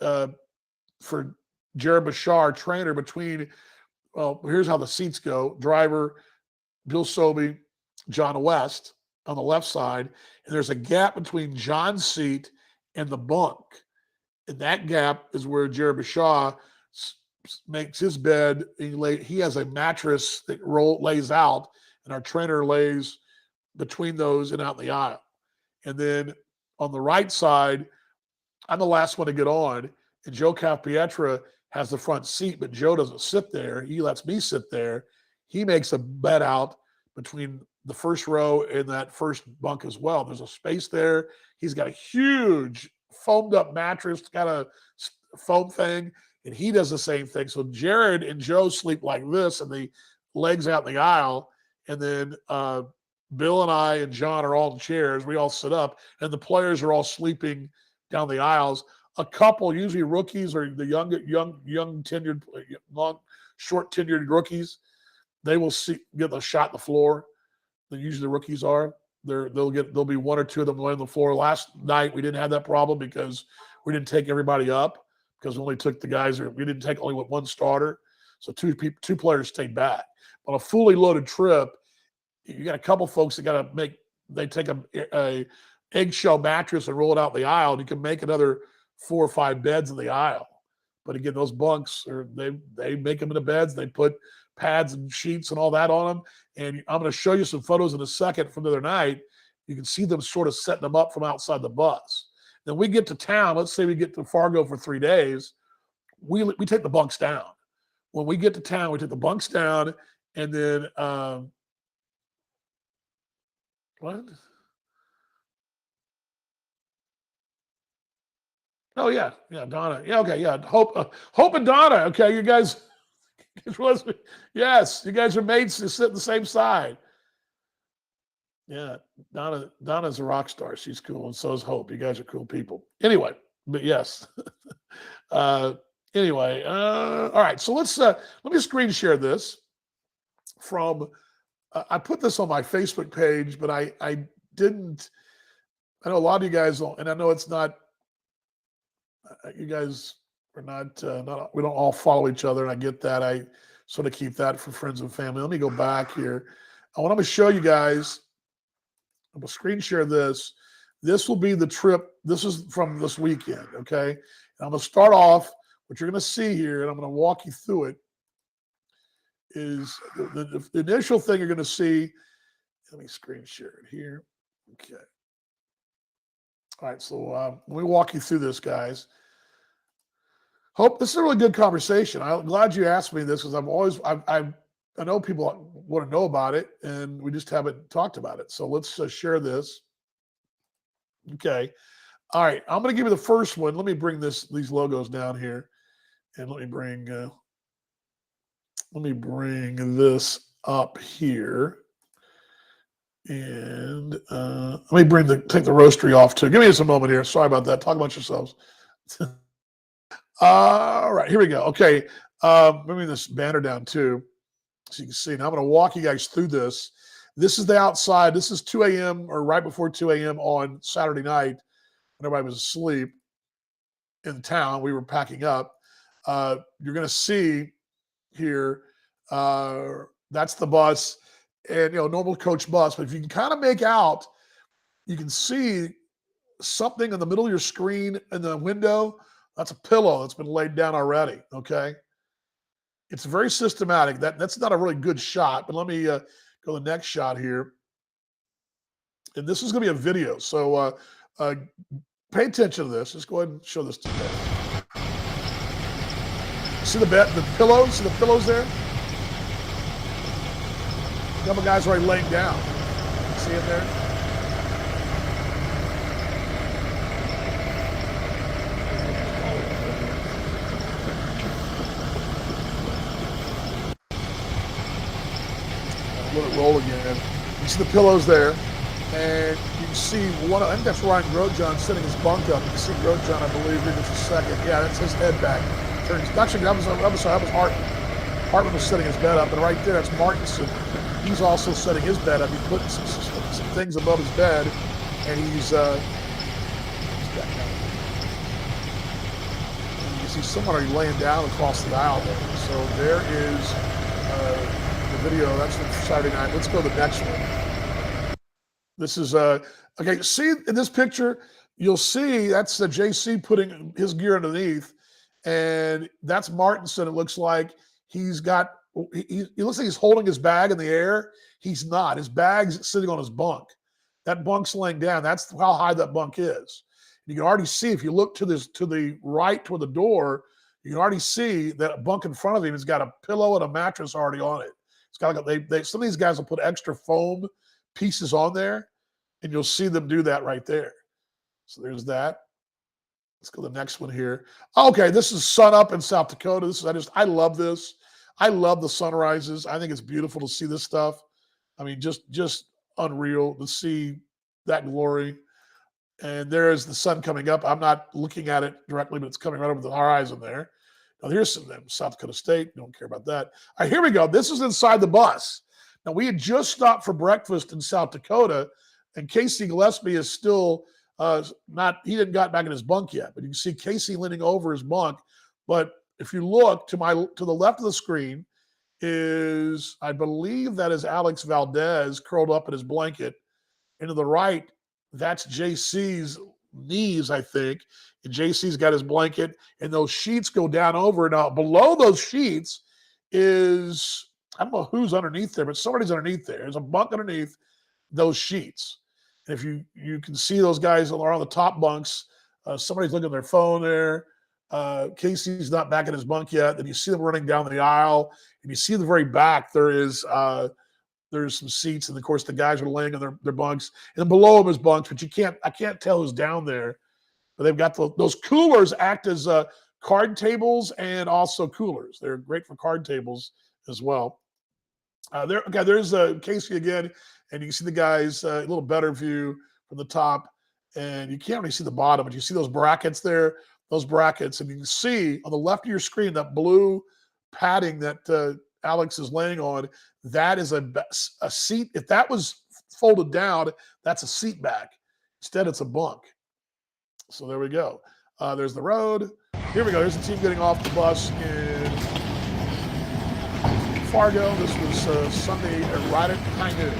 for Jared Bashar, trainer, between, well, here's how the seats go. Driver, Bill Sobey, John West on the left side. And there's a gap between John's seat and the bunk. And that gap is where Jared Bashar makes his bed. He has a mattress that lays out, and our trainer lays between those and out in the aisle. And then on the right side, I'm the last one to get on, and Joe Capietra has the front seat, but Joe doesn't sit there. He lets me sit there. He makes a bed out between the first row and that first bunk as well. There's a space there. He's got a huge foamed up mattress, got a foam thing, and he does the same thing. So Jared and Joe sleep like this, and the legs out in the aisle, and then Bill and I and John are all in chairs. We all sit up, and the players are all sleeping down the aisles. A couple, usually rookies or the young tenured, short tenured rookies, they will get a shot in the floor. Then usually the rookies are. There'll be 1 or 2 of them laying on the floor. Last night we didn't have that problem because we didn't take everybody up, because we only took the guys. We didn't take only 1 starter, so 2 players stayed back. On a fully loaded trip, you got a couple folks that got to make. They take a eggshell mattress and roll it out the aisle, and you can make another 4 or 5 beds in the aisle. But again, those bunks they make them into beds. They put pads and sheets and all that on them. And I'm going to show you some photos in a second from the other night. You can see them sort of setting them up from outside the bus. Then we get to town. Let's say we get to Fargo for 3 days. We take the bunks down. When we get to town, we take the bunks down, and then what? Oh yeah, Donna. Yeah, okay, yeah. Hope and Donna. Okay, you guys. Yes, you guys are mates to sit on the same side. Yeah, Donna's a rock star. She's cool, and so is Hope. You guys are cool people. Anyway, but yes. All right. So let me screen share this. from, I put this on my Facebook page, but I didn't, I know a lot of you guys don't, and I know it's not, you guys are not, we don't all follow each other, and I get that. I sort of keep that for friends and family. Let me go back here. I want to show you guys, I'm going to screen share this. This will be the trip. This is from this weekend, okay? And I'm going to start off, what you're going to see here, and I'm going to walk you through it, is the initial thing you're going to see. Let me screen share it here. Okay. All right, so let me walk you through this, guys. Hope this is a really good conversation. I'm glad you asked me this, because I know people want to know about it, and we just haven't talked about it. So let's share this. Okay. All right. I'm going to give you the first one. Let me bring these logos down here, and let me bring this up here, and let me take the roastery off too. Give me just a moment here. Sorry about that. Talk about yourselves. All right, here we go. Okay, bring this banner down too, so you can see. Now I'm going to walk you guys through this. This is the outside. This is 2 a.m. or right before 2 a.m. on Saturday night when everybody was asleep in town. We were packing up. You're going to see here, that's the bus, and normal coach bus. But if you can kind of make out, you can see something in the middle of your screen in the window. That's a pillow that's been laid down already. Okay, it's very systematic. That's not a really good shot, but let me go to the next shot here. And this is going to be a video, so pay attention to this. Let's go ahead and show this to you. See the pillows? See the pillows there? A couple guys already laying down. See it there? Let it roll again. You see the pillows there, and you can see I think that's Ryan Grosjean sitting his bunk up. You can see Grosjean, I believe, here just a second. Yeah, that's his head back. Actually, that was Hartman. Hartman was setting his bed up, and right there, that's Martinson. He's also setting his bed up. He's putting some things above his bed, and he's back down. And you see someone already laying down across the aisle there. So there is the video. That's from Saturday night. Let's go to the next one. This is okay. See in this picture, you'll see that's the JC putting his gear underneath, and that's Martinson. It looks like he looks like he's holding his bag in the air. He's not. His bag's sitting on his bunk. That bunk's laying down. That's how high that bunk is. You can already see, if you look to the right toward the door, you can already see that a bunk in front of him has got a pillow and a mattress already on it. It's got some of these guys will put extra foam pieces on there, and you'll see them do that right there. So there's that. Let's go to the next one here. Okay, this is sun up in South Dakota. I love this. I love the sunrises. I think it's beautiful to see this stuff. I mean, just unreal to see that glory. And there's the sun coming up. I'm not looking at it directly, but it's coming right over the horizon there. Now, here's some of them. South Dakota State. Don't care about that. All right, here we go. This is inside the bus. Now, we had just stopped for breakfast in South Dakota, and Casey Gillespie is still he didn't got back in his bunk yet, but you can see Casey leaning over his bunk. But if you look to the left of the screen is, I believe that is Alex Valdez curled up in his blanket. And to the right, that's JC's knees, I think. And JC's got his blanket, and those sheets go down over. Now, below those sheets is, I don't know who's underneath there, but somebody's underneath there. There's a bunk underneath those sheets. And if you can see those guys are on the top bunks, somebody's looking at their phone there. Casey's not back in his bunk yet. Then you see them running down the aisle, and you see the very back there's some seats, and of course the guys are laying on their bunks, and then below them is bunks, but I can't tell who's down there. But they've got those coolers act as card tables and also coolers. They're great for card tables as well. There's Casey again, and you can see the guys a little better view from the top, and you can't really see the bottom, but you see those brackets there, and you can see on the left of your screen that blue padding that Alex is laying on, that is a seat. If that was folded down, that's a seat back. Instead, it's a bunk. So there we go. There's the road. Here we go. Here's the team getting off the bus in Fargo. This was Sunday right at high noon.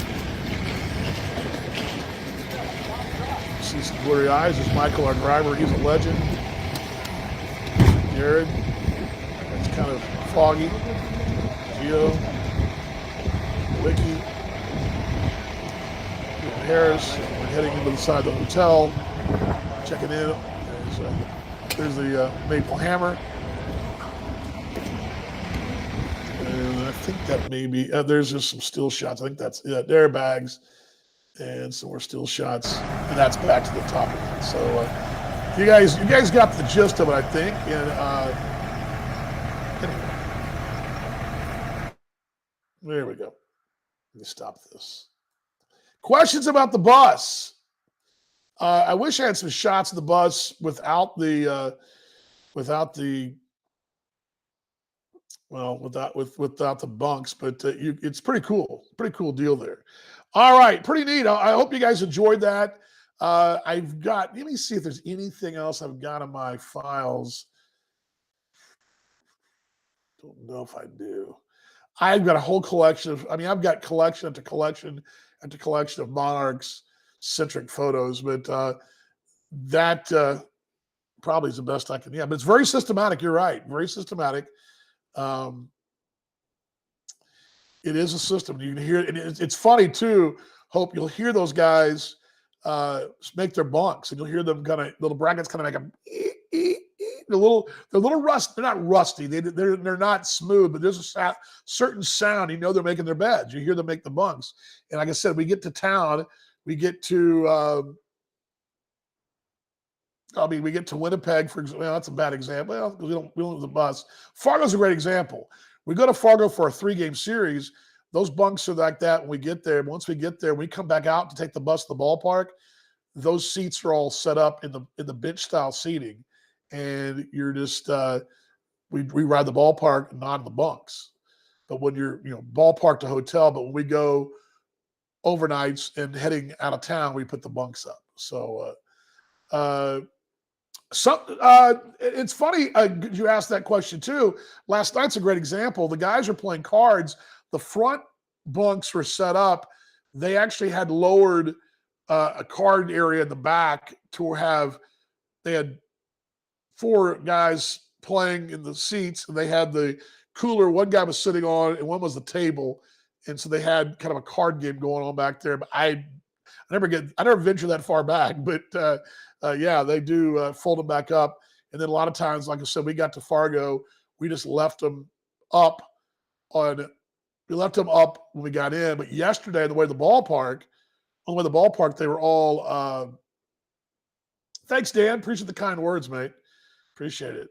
See some blurry eyes. There's Michael, our driver. He's a legend. Jared. It's kind of foggy. Gio. Wiki. Harris. We're heading into the side of the hotel. Checking in. There's the Maple Hammer. And I think that maybe, there's just some still shots. I think that's it. There are bags and some more still shots. And that's back to the top again. So you guys got the gist of it, I think. And anyway, there we go. Let me stop this. Questions about the bus. I wish I had some shots of the bus without the bunks, but it's pretty cool. Pretty cool deal there. All right, pretty neat. I hope you guys enjoyed that. Let me see if there's anything else I've got in my files. Don't know if I do. I've got a whole collection I've got collection after collection after collection of Monarchs centric photos, but that probably is the best I can. Yeah, but it's very systematic. You're right. Very systematic. It is a system. You can hear it. And it's funny too. Hope you'll hear those guys make their bunks, and you'll hear them kind of little brackets kind of make a they're a little rust. They're not rusty. They're not smooth, but there's a certain sound. You know they're making their beds. You hear them make the bunks. And like I said, we get to town. We get to we get to Winnipeg, for example. Well, that's a bad example because we don't have the bus. Fargo's a great example. We go to Fargo for a 3-game series. Those bunks are like that when we get there. Once we get there, we come back out to take the bus to the ballpark. Those seats are all set up in the bench style seating, and you're just we ride the ballpark, not in the bunks. But when you're ballpark to hotel, but when we go overnights and heading out of town, we put the bunks up. So it's funny you asked that question too. Last night's a great example. The guys are playing cards. The front bunks were set up. They actually had lowered a card area in the back to have. They had 4 guys playing in the seats, and they had the cooler. One guy was sitting on, and one was the table, and so they had kind of a card game going on back there. But I never venture that far back, but yeah, they do fold them back up. And then a lot of times, like I said, we got to Fargo, we just left them up when we got in. But yesterday, on the way to the ballpark, they were all. Thanks, Dan. Appreciate the kind words, mate. Appreciate it.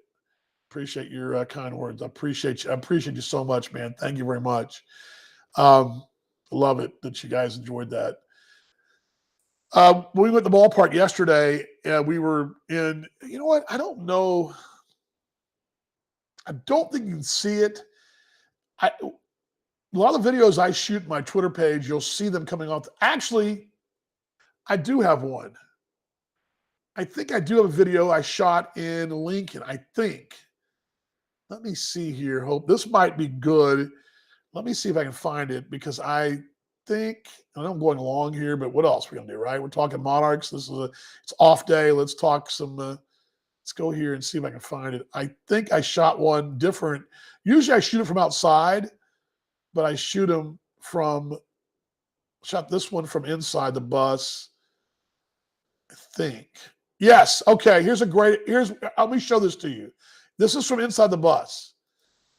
Appreciate your kind words. I appreciate you. I appreciate you so much, man. Thank you very much. Love it that you guys enjoyed that. When we went to the ballpark yesterday, we were in, you know what? I don't know. I don't think you can see it. A lot of the videos I shoot in my Twitter page, you'll see them coming off. Actually, I do have one. I think I do have a video I shot in Lincoln, I think. Let me see here. Hope this might be good. Let me see if I can find it, because I think, I know I'm going long here, but what else are we gonna do, right? We're talking Monarchs. It's off day. Let's talk some, let's go here and see if I can find it. I think I shot one different. Usually I shoot it from outside, but I shot this one from inside the bus, I think. Yes. Okay. Let me show this to you. This is from inside the bus.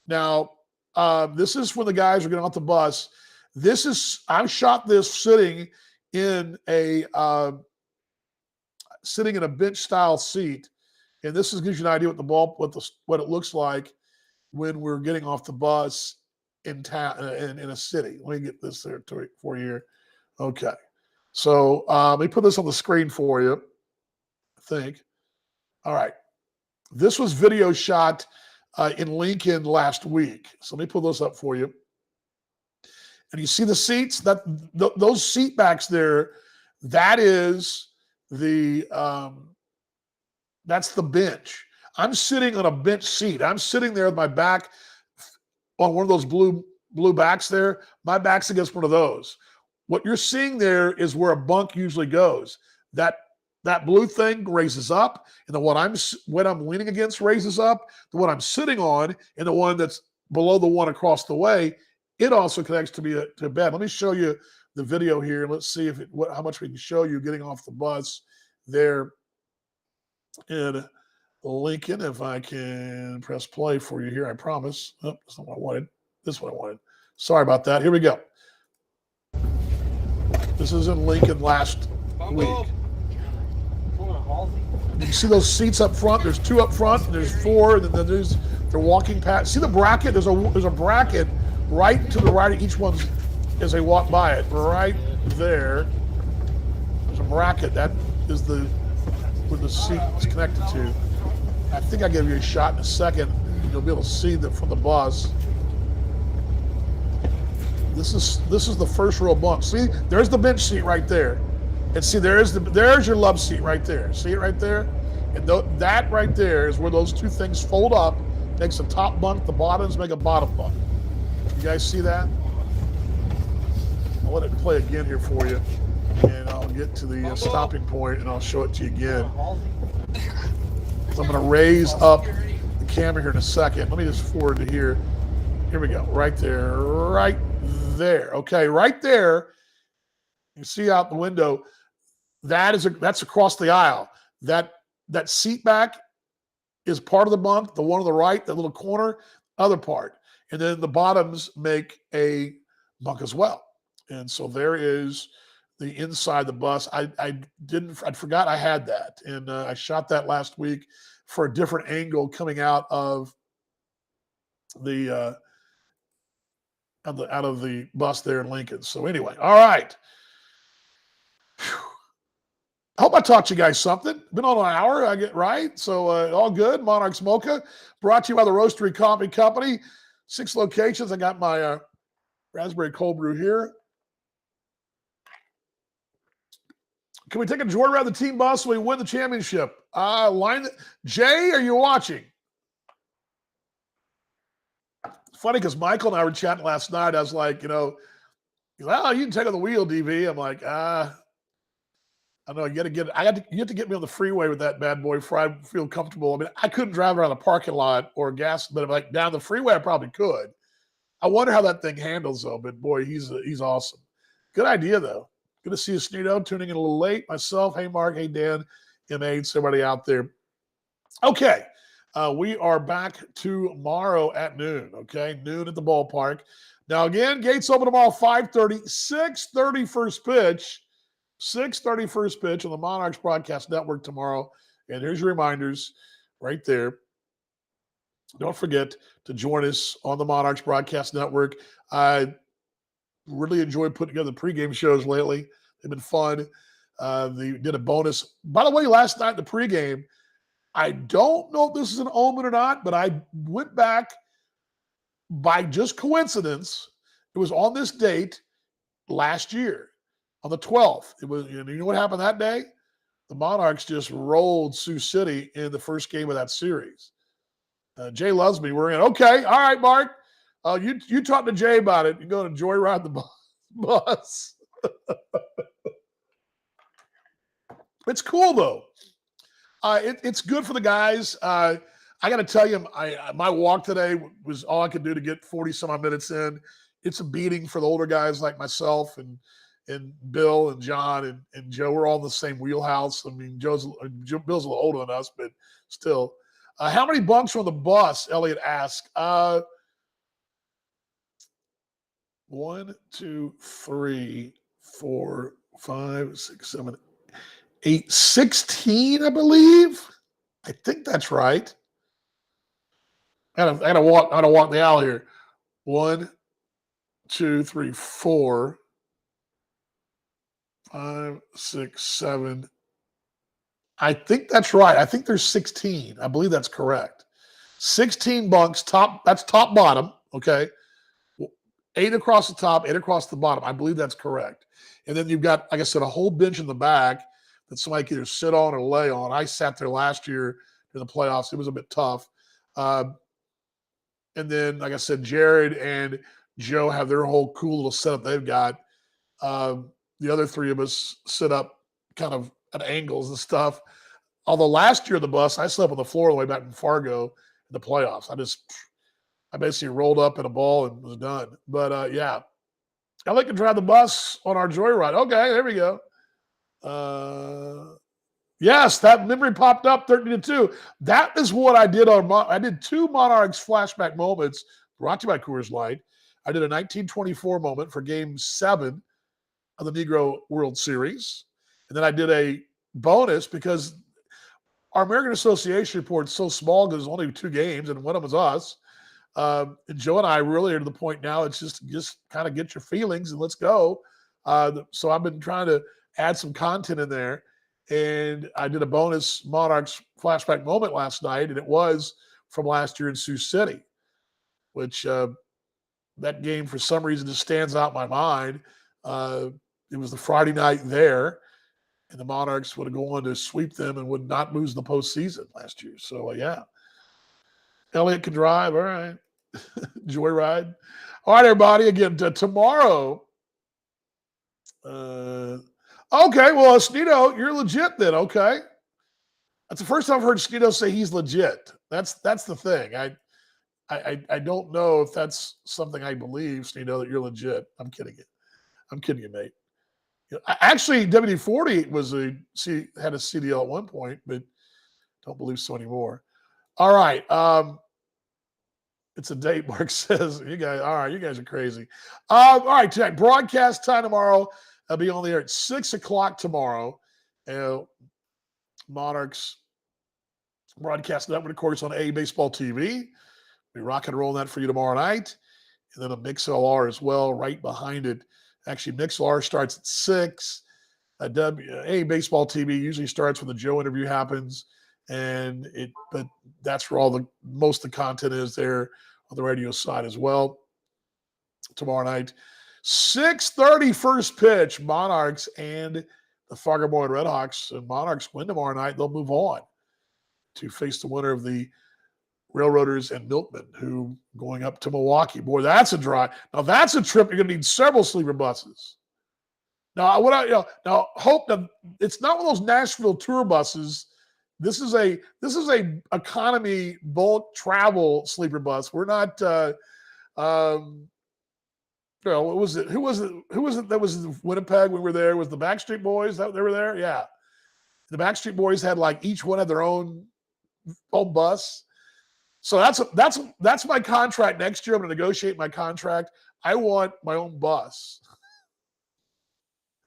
Now, this is when the guys are getting off the bus. I shot this sitting in a bench style seat. And this gives you an idea what it looks like when we're getting off the bus in town, in a city. Let me get this there for you here. Okay. So let me put this on the screen for you, I think. All right. This was video shot in Lincoln last week. So let me pull those up for you. And you see the seats, those seat backs there, that is that's the bench. I'm sitting on a bench seat. I'm sitting there with my back on one of those blue backs there. My back's against one of those. What you're seeing there is where a bunk usually goes. That blue thing raises up, and the one I'm leaning against raises up. The one I'm sitting on, and the one that's below the one across the way, it also connects to a bed. Let me show you the video here. Let's see how much we can show you getting off the bus there in Lincoln. If I can press play for you here, I promise. Oh, that's not what I wanted. This is what I wanted. Sorry about that. Here we go. This is in Lincoln last week. You can see those seats up front. There's 2 up front, and there's 4, and then they're walking past. See the bracket? There's a bracket right to the right of each one as they walk by it. Right there. There's a bracket. That is where the seat is connected to. I think I'll give you a shot in a second. You'll be able to see that from the bus. This is the first row bunk. See, there's the bench seat right there. And see, there's your love seat right there. See it right there? And that right there is where those 2 things fold up, makes a top bunk, the bottoms make a bottom bunk. You guys see that? I'll let it play again here for you, and I'll get to the stopping point, and I'll show it to you again. So I'm going to raise up the camera here in a second. Let me just forward to here. Here we go. Right there. Right there. Okay, right there. You see out the window. That's across the aisle. That seat back is part of the bunk. The one on the right, that little corner, other part. And then the bottoms make a bunk as well. And so there is the inside the bus. I forgot I had that, and I shot that last week for a different angle coming out of the out of the bus there in Lincoln. So anyway, all right. I hope I taught you guys something. Been on an hour, I get right. So all good. Monarchs Mocha, brought to you by the Roastery Coffee Company. 6 locations. I got my raspberry cold brew here. Can we take a joyride around the team bus so we win the championship? Jay, are you watching? It's funny because Michael and I were chatting last night. I was like, you can take on the wheel, DV. I'm like, I don't know. You have to get me on the freeway with that bad boy before I feel comfortable. I mean, I couldn't drive around the parking lot or gas, but like down the freeway, I probably could. I wonder how that thing handles though. But boy, he's awesome. Good idea though. Good to see you, Sneedo, tuning in a little late. Myself, hey Mark, hey Dan, M8, everybody out there. Okay, we are back tomorrow at noon. Okay, noon at the ballpark. Now again, gates open tomorrow 5:30, 6:30 first pitch. 6:30 first pitch on the Monarchs Broadcast Network tomorrow. And here's your reminders right there. Don't forget to join us on the Monarchs Broadcast Network. I really enjoyed putting together the pregame shows lately. They've been fun. They did a bonus. By the way, last night in the pregame, I don't know if this is an omen or not, but I went back by just coincidence. It was on this date last year. On the 12th, it was. You know what happened that day? The Monarchs just rolled Sioux City in the first game of that series. Jay loves me. We're in. Okay, all right, Mark. You talk to Jay about it. You're going to joyride the bus. It's cool though. It's good for the guys. I got to tell you, my walk today was all I could do to get 40 some odd minutes in. It's a beating for the older guys like myself and Bill and John and Joe. We're all in the same wheelhouse. I mean, Bill's a little older than us, but still. How many bunks are on the bus? Elliot asked. 1, 2, 3, 4, 5, 6, 7, 8, 16, I believe. I think that's right. I gotta walk the aisle here. 1, 2, 3, 4, 5, 6, 7. I think that's right. I think there's 16. I believe that's correct. 16 bunks, that's top bottom, okay? 8 across the top, 8 across the bottom. I believe that's correct. And then you've got, like I said, a whole bench in the back that somebody can either sit on or lay on. I sat there last year in the playoffs. It was a bit tough. And then, like I said, Jared and Joe have their whole cool little setup they've got. The other three of us sit up kind of at angles and stuff. Although last year on the bus, I slept on the floor all the way back in Fargo in the playoffs. I basically rolled up in a ball and was done. But yeah, I like to drive the bus on our joyride. Okay, there we go. Yes, that memory popped up 13-2. That is what I did I did 2 Monarchs flashback moments brought to you by Coors Light. I did a 1924 moment for Game 7 of the Negro World Series. And then I did a bonus because our American Association report is so small because there's only 2 games, and one of them was us. And Joe and I really are to the point now, it's just kind of get your feelings and let's go. So I've been trying to add some content in there. And I did a bonus Monarchs flashback moment last night, and it was from last year in Sioux City, which that game for some reason just stands out in my mind. It was the Friday night there, and the Monarchs would have gone on to sweep them and would not lose the postseason last year. So, yeah. Elliott can drive. All right. Joyride. All right, everybody. Again, tomorrow. Okay, well, Sneedo, you're legit then. Okay. That's the first time I've heard Sneedo say he's legit. That's the thing. I don't know if that's something I believe, Sneedo, that you're legit. I'm kidding you, mate. Actually, WD-40 had a CDL at one point, but don't believe so anymore. All right. It's a date, Mark says. You guys are crazy. All right, tonight, broadcast time tomorrow. I'll be on the air at 6 o'clock tomorrow. Monarchs broadcast network, of course, on A Baseball TV. We'll be rock and rolling that for you tomorrow night. And then a MixLR as well, right behind it. Actually, MixLR starts at 6. A Baseball TV usually starts when the Joe interview happens. But that's where most of the content is there on the radio side as well. Tomorrow night, 6:30 first pitch, Monarchs and the Fargo Boy Redhawks. And Monarchs win tomorrow night. They'll move on to face the winner of the Railroaders and Milkmen, who going up to Milwaukee. Boy, that's a drive. Now that's a trip. You're going to need several sleeper buses. Now, hope that it's not one of those Nashville tour buses. This is a economy bulk travel sleeper bus. We're not. What was it? Who was it that was in Winnipeg when we were there? Was the Backstreet Boys that they were there? Yeah, the Backstreet Boys had each one had their own bus. So that's my contract next year. I'm going to negotiate my contract. I want my own bus.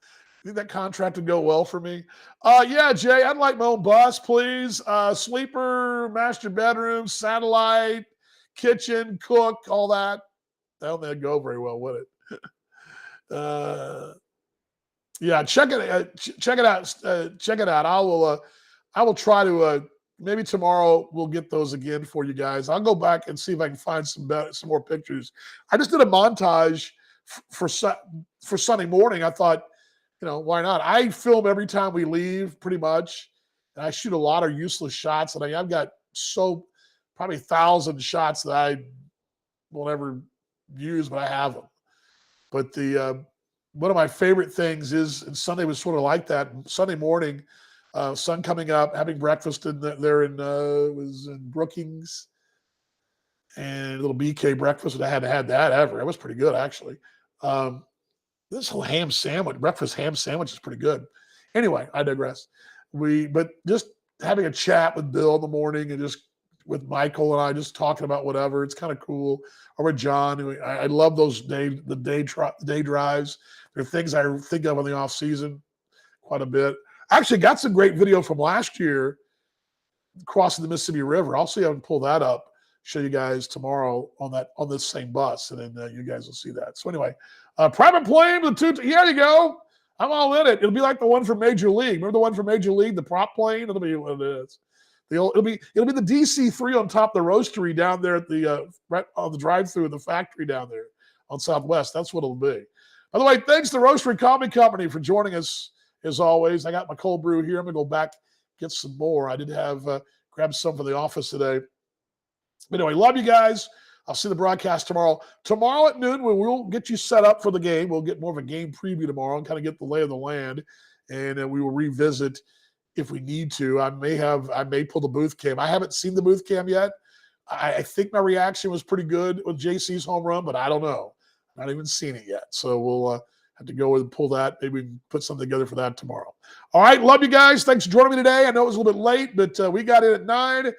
I think that contract would go well for me. Yeah, Jay, I'd like my own bus, please. Sleeper, master bedroom, satellite, kitchen, cook, all that. That don't go very well, would it? Yeah, check it out. Check it out. I will try to. Maybe tomorrow we'll get those again for you guys. I'll go back and see if I can find some more pictures. I just did a montage for Sunday morning. I thought, why not? I film every time we leave, pretty much. And I shoot a lot of useless shots. And I've got probably 1,000 shots that I won't ever use, but I have them. But one of my favorite things is, and Sunday was sort of like that. Sunday morning, sun coming up, having breakfast there was in Brookings, and a little BK breakfast. And I hadn't had that ever. It was pretty good, actually. This whole breakfast ham sandwich is pretty good. Anyway, I digress. But just having a chat with Bill in the morning and just with Michael and I just talking about whatever, it's kind of cool. Or with John, I love those day drives. They're things I think of in the off season quite a bit. Actually, got some great video from last year crossing the Mississippi River. I'll see if I can pull that up, show you guys tomorrow on this same bus, and then you guys will see that. So anyway, private plane with two. Here you go. I'm all in it. It'll be like the one from Major League. Remember the one from Major League, the prop plane? It'll be what it is. It'll be the DC3 on top of the roastery down there at the right on the drive-through of the factory down there on Southwest. That's what it'll be. By the way, thanks to Roastery Coffee Company for joining us as always. I got my cold brew here. I'm gonna go back get some more. I did have grab some for the office today. Anyway, love you guys. I'll see the broadcast tomorrow. Tomorrow at noon, we'll get you set up for the game. We'll get more of a game preview tomorrow and kind of get the lay of the land, and we will revisit if we need to. I may pull the booth cam. I haven't seen the booth cam yet. I think my reaction was pretty good with JC's home run, but I don't know. I've not even seen it yet. So we'll have to go and pull that. Maybe we can put something together for that tomorrow. All right. Love you guys. Thanks for joining me today. I know it was a little bit late, but we got in at 9.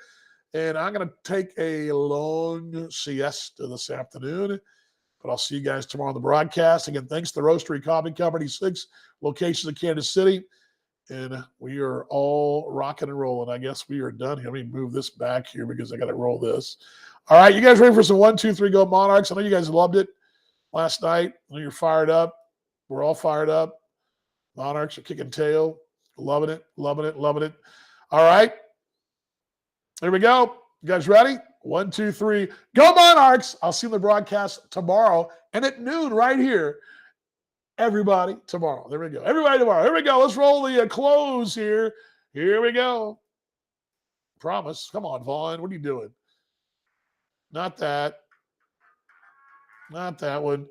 And I'm going to take a long siesta this afternoon. But I'll see you guys tomorrow on the broadcast. Again, thanks to the Roastery Coffee Company, 6 locations in Kansas City. And we are all rocking and rolling. I guess we are done here. Let me move this back here because I got to roll this. All right, you guys ready for some 1, 2, 3 go Monarchs? I know you guys loved it last night. I know you're fired up. We're all fired up. Monarchs are kicking tail. Loving it, loving it, loving it. All right. Here we go. You guys ready? 1, 2, 3. Go Monarchs! I'll see you in the broadcast tomorrow and at noon right here. Everybody tomorrow. There we go. Everybody tomorrow. Here we go. Let's roll the close here. Here we go. Promise. Come on, Vaughn. What are you doing? Not that. Not that one.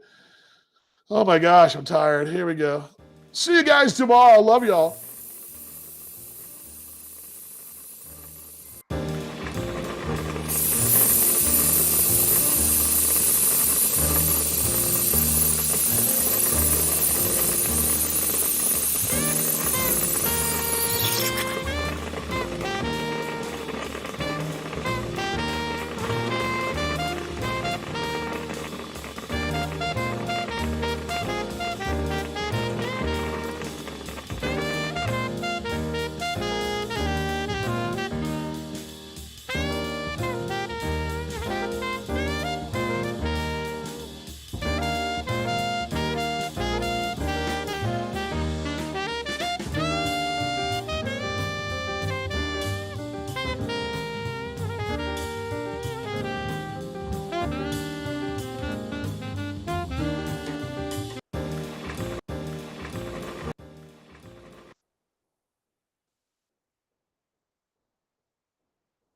Oh, my gosh. I'm tired. Here we go. See you guys tomorrow. Love y'all.